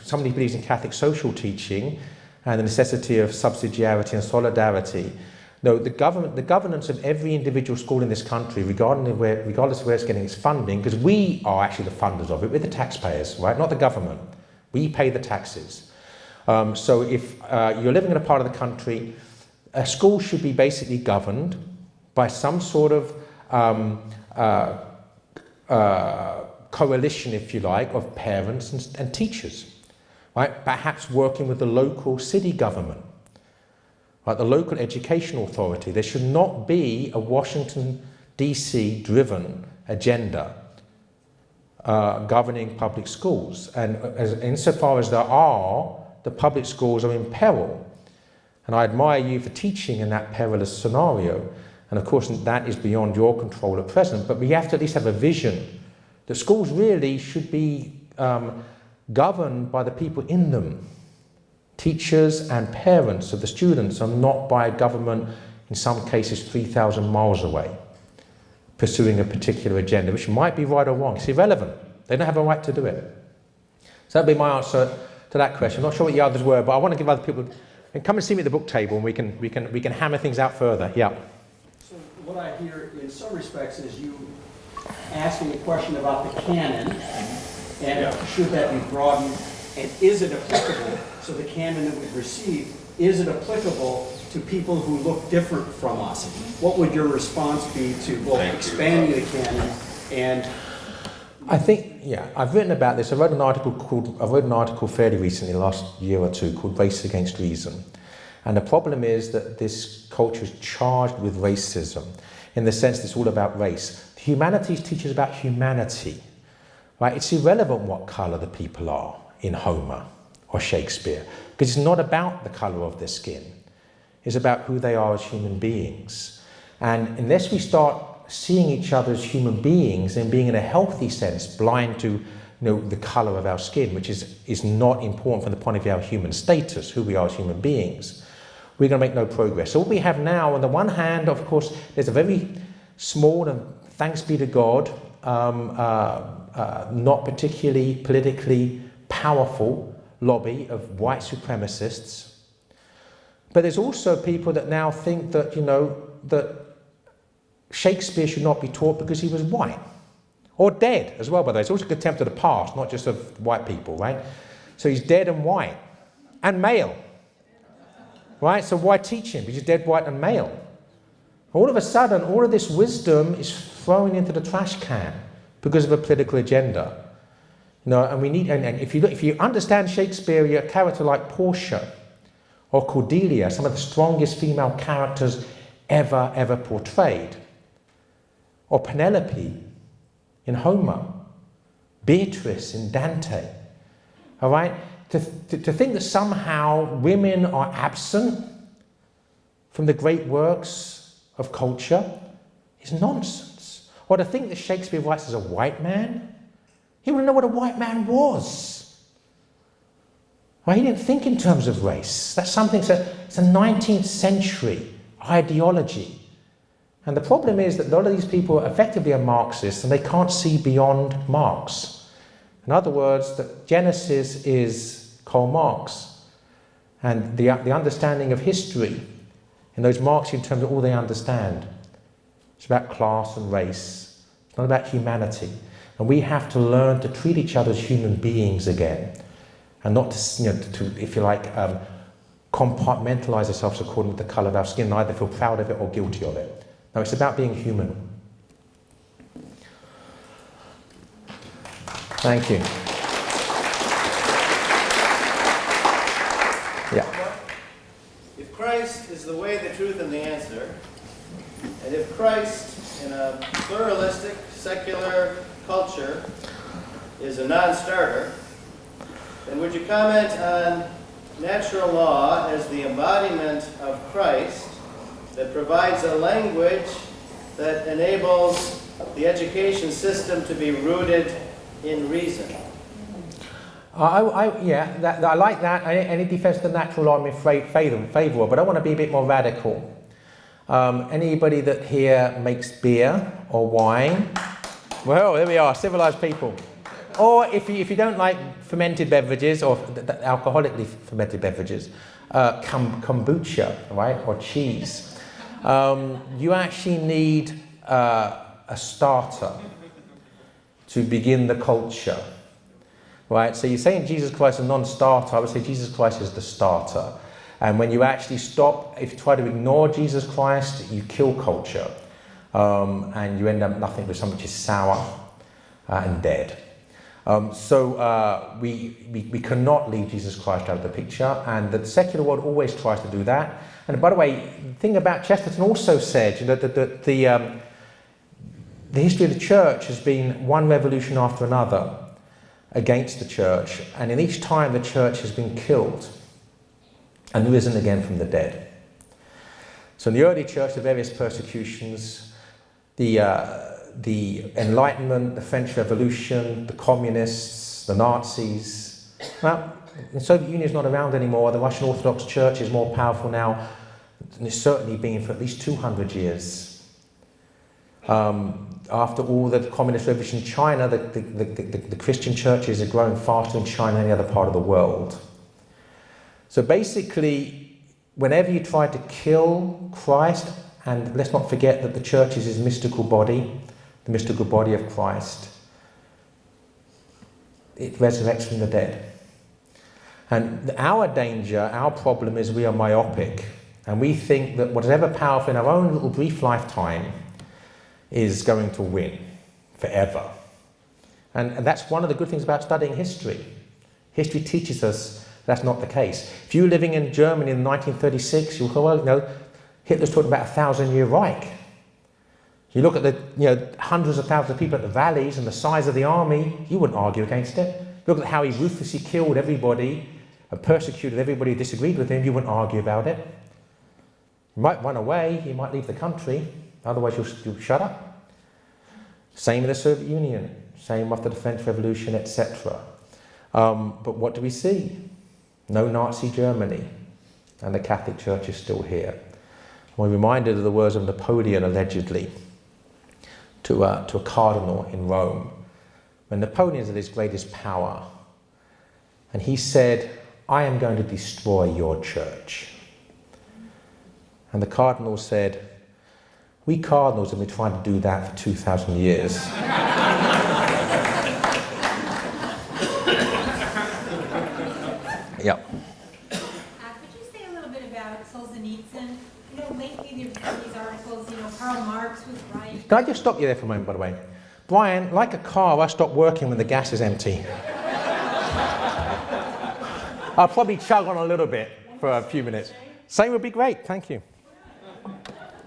Speaker 1: somebody who believes in Catholic social teaching and the necessity of subsidiarity and solidarity, no, the governance of every individual school in this country, regardless of where it's getting its funding, because we are actually the funders of it, we're the taxpayers, right? Not the government. We pay the taxes. So if you're living in a part of the country, a school should be basically governed by some sort of coalition, if you like, of parents and teachers, right? Perhaps working with the local city government, right? The local educational authority. There should not be a Washington, D.C. driven agenda governing public schools. And insofar as there are, the public schools are in peril. And I admire you for teaching in that perilous scenario. And of course, that is beyond your control at present. But we have to at least have a vision that schools really should be governed by the people in them. Teachers and parents of the students, are not by a government, in some cases 3,000 miles away, pursuing a particular agenda, which might be right or wrong. It's irrelevant. They don't have a right to do it. So that'd be my answer to that question. I'm not sure what the others were, but I want to give other people, and come and see me at the book table, and we can hammer things out further. Yeah.
Speaker 7: So what I hear in some respects is you asking a question about the canon, and should that be broadened, and is it applicable? So the canon that we receive, is it applicable to people who look different from us? What would your response be to both expanding the canon and?
Speaker 1: I think, I've written about this. I wrote an article fairly recently, last year or two, called Race Against Reason. And the problem is that this culture is charged with racism, in the sense that it's all about race. The humanities teaches about humanity, right? It's irrelevant what colour the people are in Homer or Shakespeare, because it's not about the colour of their skin. It's about who they are as human beings. And unless we start seeing each other as human beings and being in a healthy sense blind to the colour of our skin, which is not important from the point of view of our human status, who we are as human beings, we're going to make no progress. So what we have now, on the one hand, of course, there's a very small, and thanks be to God, not particularly politically powerful lobby of white supremacists. But there's also people that now think that, that Shakespeare should not be taught because he was white. Or dead as well, by the way. It's also a contempt of the past, not just of white people, right? So he's dead and white. And male. Right? So why teach him? Because he's dead, white, and male. All of a sudden, all of this wisdom is thrown into the trash can because of a political agenda. And we need, and if you understand Shakespeare, a character like Portia or Cordelia, some of the strongest female characters ever portrayed, or Penelope in Homer, Beatrice in Dante. All right, to think that somehow women are absent from the great works of culture is nonsense. Or to think that Shakespeare writes as a white man, he wouldn't know what a white man was. Well, he didn't think in terms of race. That's something, it's a 19th century ideology. And the problem is that a lot of these people effectively are Marxists and they can't see beyond Marx. In other words, that Genesis is Karl Marx. And the understanding of history in those Marxian terms are all they understand. It's about class and race. It's not about humanity. And we have to learn to treat each other as human beings again. And not to if you like, compartmentalize ourselves according to the colour of our skin and either feel proud of it or guilty of it. No, it's about being human. Thank you. Yeah.
Speaker 8: If Christ is the way, the truth, and the answer, and if Christ, in a pluralistic, secular culture, is a non-starter, then would you comment on natural law as the embodiment of Christ that provides a language that enables the education system to be rooted in reason?
Speaker 1: I like that. Any defense of the natural law I'm in favour of, but I want to be a bit more radical. Anybody that here makes beer or wine? Well, there we are, civilised people. Or if you don't like fermented beverages or alcoholically fermented beverages, kombucha, right, or cheese, you actually need a starter to begin the culture, right? So you're saying Jesus Christ is a non-starter. I would say Jesus Christ is the starter. And when you actually stop, if you try to ignore Jesus Christ, you kill culture, and you end up nothing but something which is sour and dead. So we cannot leave Jesus Christ out of the picture, and the secular world always tries to do that. And by the way, the thing about Chesterton also said, that the history of the church has been one revolution after another against the church, and in each time the church has been killed and risen again from the dead. So in the early church, the various persecutions, the Enlightenment, the French Revolution, the communists, the Nazis. Well, the Soviet Union is not around anymore. The Russian Orthodox Church is more powerful now than it's certainly been for at least 200 years. After all the communist revolution in China, the Christian churches are growing faster in China than any other part of the world. So basically, whenever you try to kill Christ, and let's not forget that the church is his mystical body, the mystical body of Christ, it resurrects from the dead. And our danger, our problem is we are myopic, and we think that whatever powerful in our own little brief lifetime is going to win forever. And that's one of the good things about studying history. History teaches us that's not the case. If you were living in Germany in 1936, you go, well, Hitler's talking about a 1,000-year Reich. You look at the hundreds of thousands of people at the valleys and the size of the army, you wouldn't argue against it. Look at how he ruthlessly killed everybody and persecuted everybody who disagreed with him, you wouldn't argue about it. You might run away, you might leave the country, otherwise you'll shut up. Same in the Soviet Union, same after the French Revolution, etc. But what do we see? No Nazi Germany, and the Catholic Church is still here. We're reminded of the words of Napoleon, allegedly, to a cardinal in Rome. When Napoleon is at his greatest power, and he said, "I am going to destroy your church." And the cardinal said, "We cardinals have been trying to do that for 2,000 years." Yep.
Speaker 9: Could you say a little bit about Solzhenitsyn? You know, lately there's been these articles, you know, Karl Marx was right.
Speaker 1: Can I just stop you there for a moment, by the way? Brian, like a car, I stop working when the gas is empty. I'll probably chug on a little bit for a few minutes. Same would be great, thank you.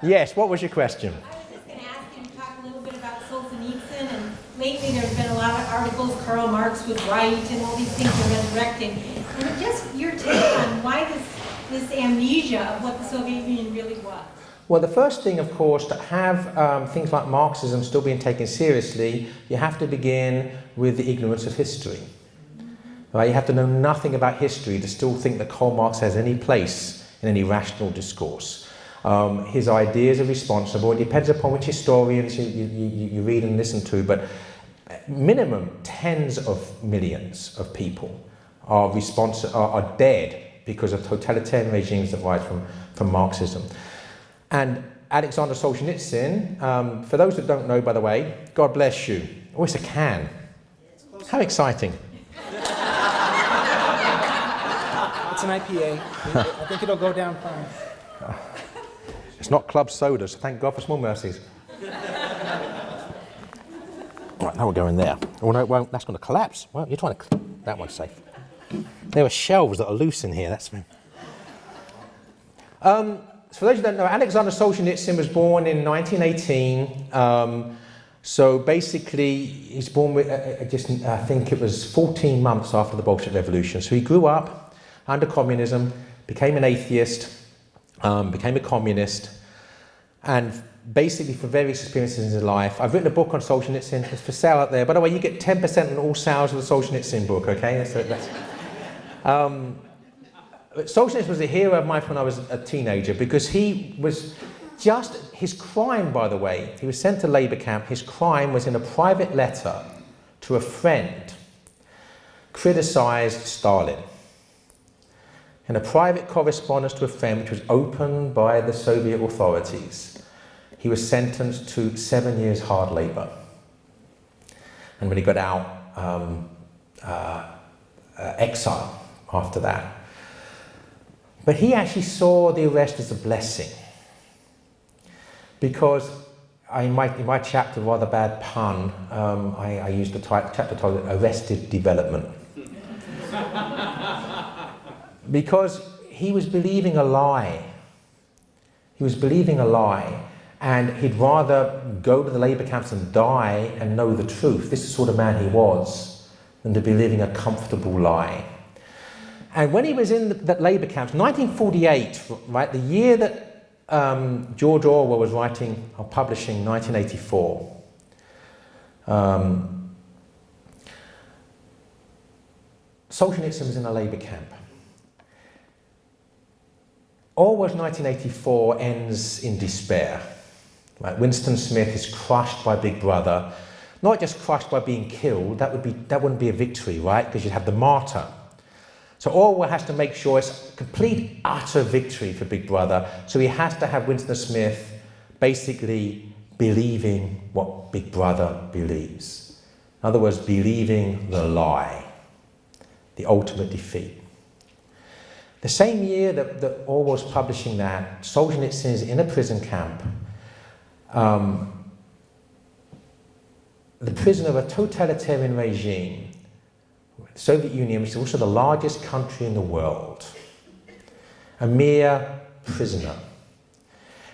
Speaker 1: Yes, what was your question?
Speaker 9: I was just going to ask you to talk a little bit about Solzhenitsyn, and lately there's been a lot of articles, Karl Marx was right, and all these things are resurrected. And just your take on why this amnesia of what the Soviet Union really was.
Speaker 1: Well, the first thing, of course, to have things like Marxism still being taken seriously, you have to begin with the ignorance of history. Right? You have to know nothing about history to still think that Karl Marx has any place in any rational discourse. His ideas are responsible. It depends upon which historians you read and listen to, but minimum tens of millions of people are dead because of totalitarian regimes that rise from Marxism. And Alexander Solzhenitsyn, for those that don't know, by the way, God bless you. Oh, it's a can. How exciting.
Speaker 2: It's an IPA. I think it'll go down fine.
Speaker 1: It's not club soda, so thank God for small mercies. Right, now we'll go in there. Oh no, it won't. That's going to collapse. Well, you're trying to... That one's safe. There are shelves that are loose in here. That's... So for those who don't know, Alexander Solzhenitsyn was born in 1918. So basically, he's born with, I think it was 14 months after the Bolshevik Revolution. So he grew up under communism, became an atheist, became a communist, and basically for various experiences in his life. I've written a book on Solzhenitsyn. It's for sale out there. By the way, you get 10% on all sales of the Solzhenitsyn book, okay? Solzhenitsyn was a hero of mine when I was a teenager because he was just, his crime, by the way, he was sent to labor camp. His crime was in a private letter to a friend, criticized Stalin. In a private correspondence to a friend, which was opened by the Soviet authorities, he was sentenced to 7 years hard labor. And when he got out, exile after that. But he actually saw the arrest as a blessing. Because in my chapter, rather bad pun, I used the chapter title, Arrested Development. Because he was believing a lie. He was believing a lie, and he'd rather go to the labor camps and die and know the truth. This is the sort of man he was, than to be living a comfortable lie. And when he was in that labor camps, 1948, right, the year that George Orwell was writing or publishing 1984, Solzhenitsyn was in a labor camp. Orwell's 1984 ends in despair. Right? Winston Smith is crushed by Big Brother, not just crushed by being killed. That wouldn't be a victory, right? Because you'd have the martyr. So Orwell has to make sure it's a complete, utter victory for Big Brother. So he has to have Winston Smith basically believing what Big Brother believes. In other words, believing the lie, the ultimate defeat. The same year that Orwell's publishing that, Solzhenitsyn is in a prison camp, the prisoner of a totalitarian regime, the Soviet Union, which is also the largest country in the world, a mere prisoner,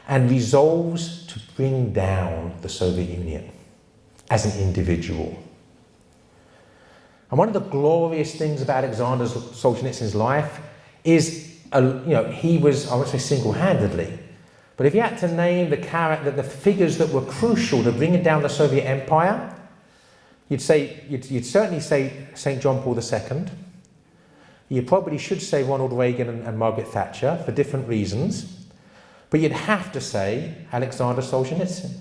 Speaker 1: and resolves to bring down the Soviet Union as an individual. And one of the glorious things about Alexander Solzhenitsyn's life is, he was, I won't say single-handedly, but if you had to name the figures that were crucial to bringing down the Soviet Empire, you'd certainly say St. John Paul II. You probably should say Ronald Reagan and Margaret Thatcher for different reasons, but you'd have to say Alexander Solzhenitsyn.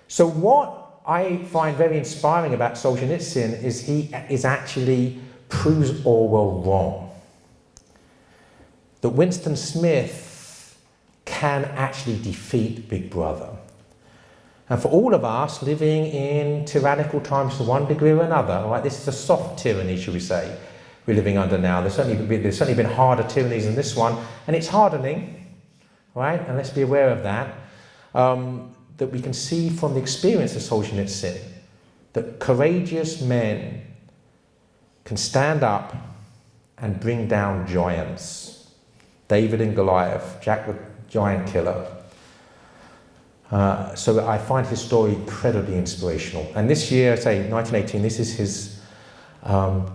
Speaker 1: So what I find very inspiring about Solzhenitsyn is he is actually proves Orwell wrong. That Winston Smith can actually defeat Big Brother. And for all of us living in tyrannical times to one degree or another, right, this is a soft tyranny, should we say, we're living under now. There's certainly been harder tyrannies than this one, and it's hardening, right? And let's be aware of that. That we can see from the experience of Solzhenitsyn that courageous men can stand up and bring down giants. David and Goliath, Jack the Giant Killer. So I find his story incredibly inspirational. And this year, say 1918, this is his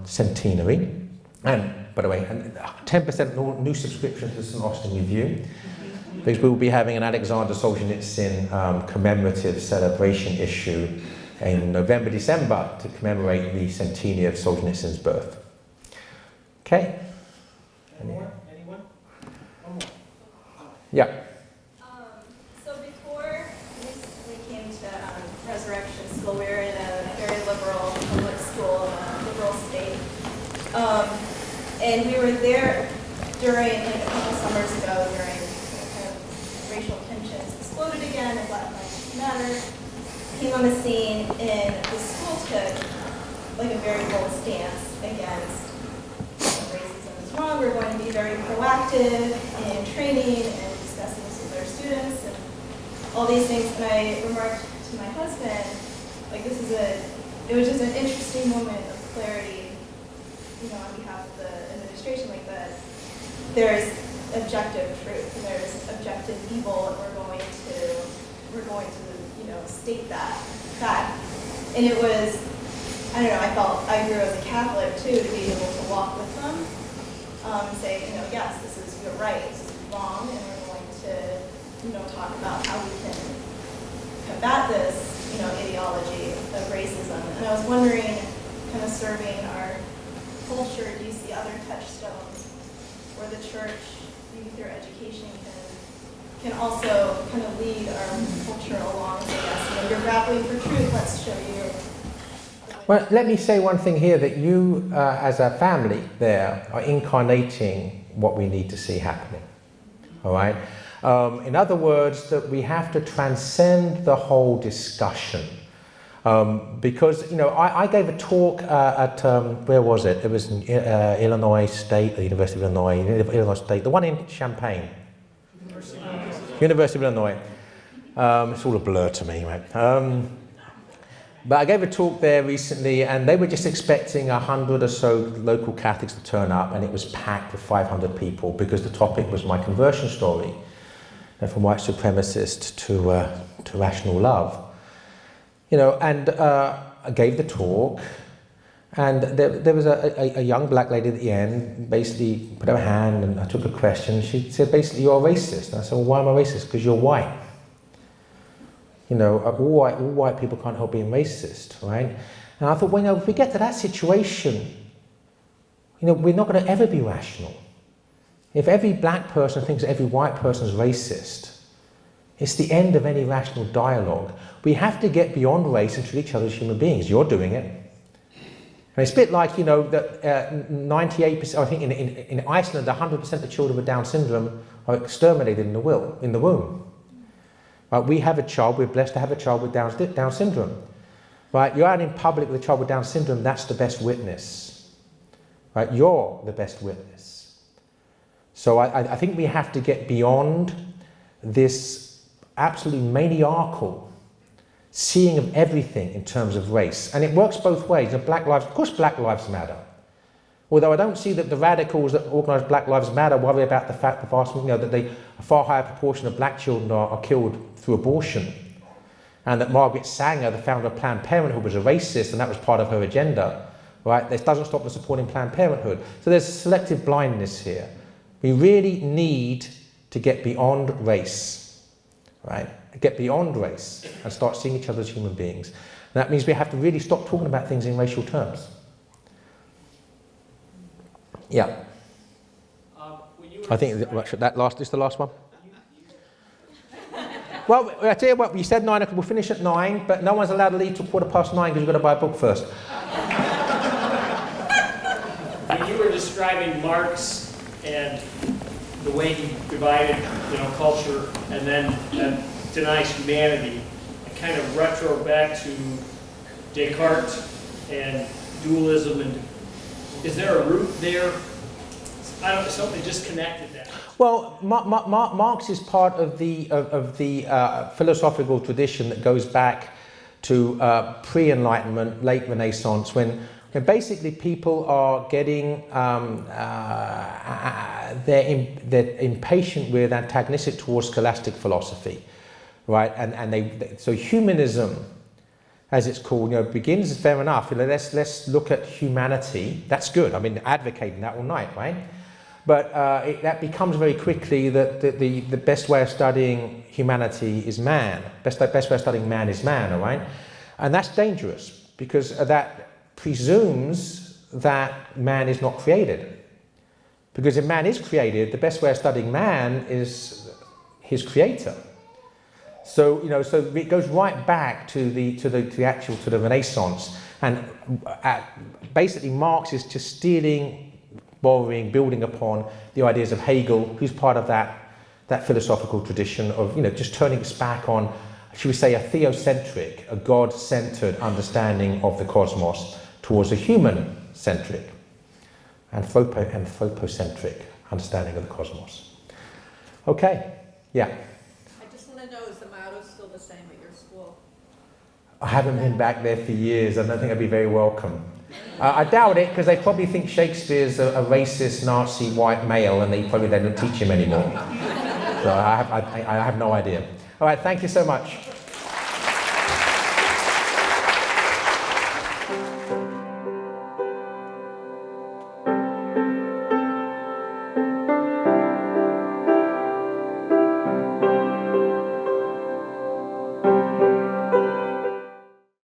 Speaker 1: centenary. And by the way, 10% new subscriptions to the St. Austin Review, because we will be having an Alexander Solzhenitsyn commemorative celebration issue in November, December to commemorate the centenary of Solzhenitsyn's birth. Okay?
Speaker 2: Anyone? One more.
Speaker 1: Yeah.
Speaker 10: So before we came to Resurrection School, we were in a very liberal public school, liberal state. And we were there during, like a couple summers ago, during kind of racial tensions exploded again and Black Lives Matter came on the scene, and the school took like a very bold stance against racism is wrong. We're going to be very proactive in training and discussing this with our students and all these things. And I remarked to my husband, like it was just an interesting moment of clarity, you know, on behalf of the administration, like that there's objective truth and there's objective evil, and we're going to, you know, state that fact. And it was, I don't know, I felt I grew as a Catholic too, to be able to walk with them, and say, you know, yes, you're right, this is wrong, and we're going to, you know, talk about how we can combat this, you know, ideology of racism. And I was wondering, kind of serving our culture, do you see other touchstones where the church, maybe through education, can also kind of lead our culture along? So yes, you know, you're grappling for truth, let's show you.
Speaker 1: Well, let me say one thing here, that you, as a family there, are incarnating what we need to see happening, all right? In other words, that we have to transcend the whole discussion. Because, you know, I gave a talk at, where was it? It was in Illinois State, the University of Illinois State, the one in Champaign. University of Illinois. It's all a blur to me, right? But I gave a talk there recently, and they were just expecting 100 or so local Catholics to turn up, and it was packed with 500 people because the topic was my conversion story, from white supremacist to rational love. You know, and I gave the talk, and there was a young black lady at the end, basically put her hand, and I took a question. She said, basically, you're a racist. And I said, well, why am I racist? Because you're white. You know, all white people can't help being racist, right? And I thought, well, you know, if we get to that situation, you know, we're not going to ever be rational. If every black person thinks every white person is racist, it's the end of any rational dialogue. We have to get beyond race and treat each other as human beings. You're doing it. And it's a bit like, you know, that 98%, I think in Iceland, 100% of the children with Down syndrome are exterminated in the womb. Right? We have a child, we're blessed to have a child with Down syndrome. Right? You're out in public with a child with Down syndrome, that's the best witness. Right? You're the best witness. So I think we have to get beyond this absolutely maniacal seeing of everything in terms of race. And it works both ways. And of course Black Lives Matter. Although I don't see that the radicals that organise Black Lives Matter worry about the fact that a far higher proportion of black children are killed through abortion. And that Margaret Sanger, the founder of Planned Parenthood, was a racist, and that was part of her agenda. Right? This doesn't stop them supporting Planned Parenthood. So there's selective blindness here. We really need to get beyond race, right? Get beyond race and start seeing each other as human beings. And that means we have to really stop talking about things in racial terms. Yeah. I think this is the last one. Well, I tell you what, we said 9 o'clock, we'll finish at 9, but no one's allowed to leave till 9:15 because you've got to buy a book first.
Speaker 3: describing Marx and the way he divided, culture, and then denies humanity. I kind of retro back to Descartes and dualism, and is there a root there? I don't know, something just connected that.
Speaker 1: Well, Marx is part of the philosophical tradition that goes back to pre-Enlightenment, late Renaissance, when basically people are getting they're impatient with, antagonistic towards scholastic philosophy, right? And so humanism, as it's called, begins, fair enough. Let's look at humanity. That's good. I've been advocating that all night, right? But that becomes very quickly that the best way of studying humanity is man. Best way of studying man is man, all right? And that's dangerous because that presumes that man is not created. Because if man is created, the best way of studying man is his creator. So so it goes right back to the Renaissance, and basically Marx is just stealing, borrowing, building upon the ideas of Hegel, who's part of that philosophical tradition of just turning its back on, should we say, a theocentric, a God-centered understanding of the cosmos towards a human-centric, anthropocentric understanding of the cosmos. Okay, yeah.
Speaker 5: I just want to know, is the motto still the same at your school?
Speaker 1: I haven't been back there for years. I don't think I'd be very welcome. I doubt it, because they probably think Shakespeare's a racist, Nazi, white male, and they don't teach him anymore. So I have no idea. All right, thank you so much.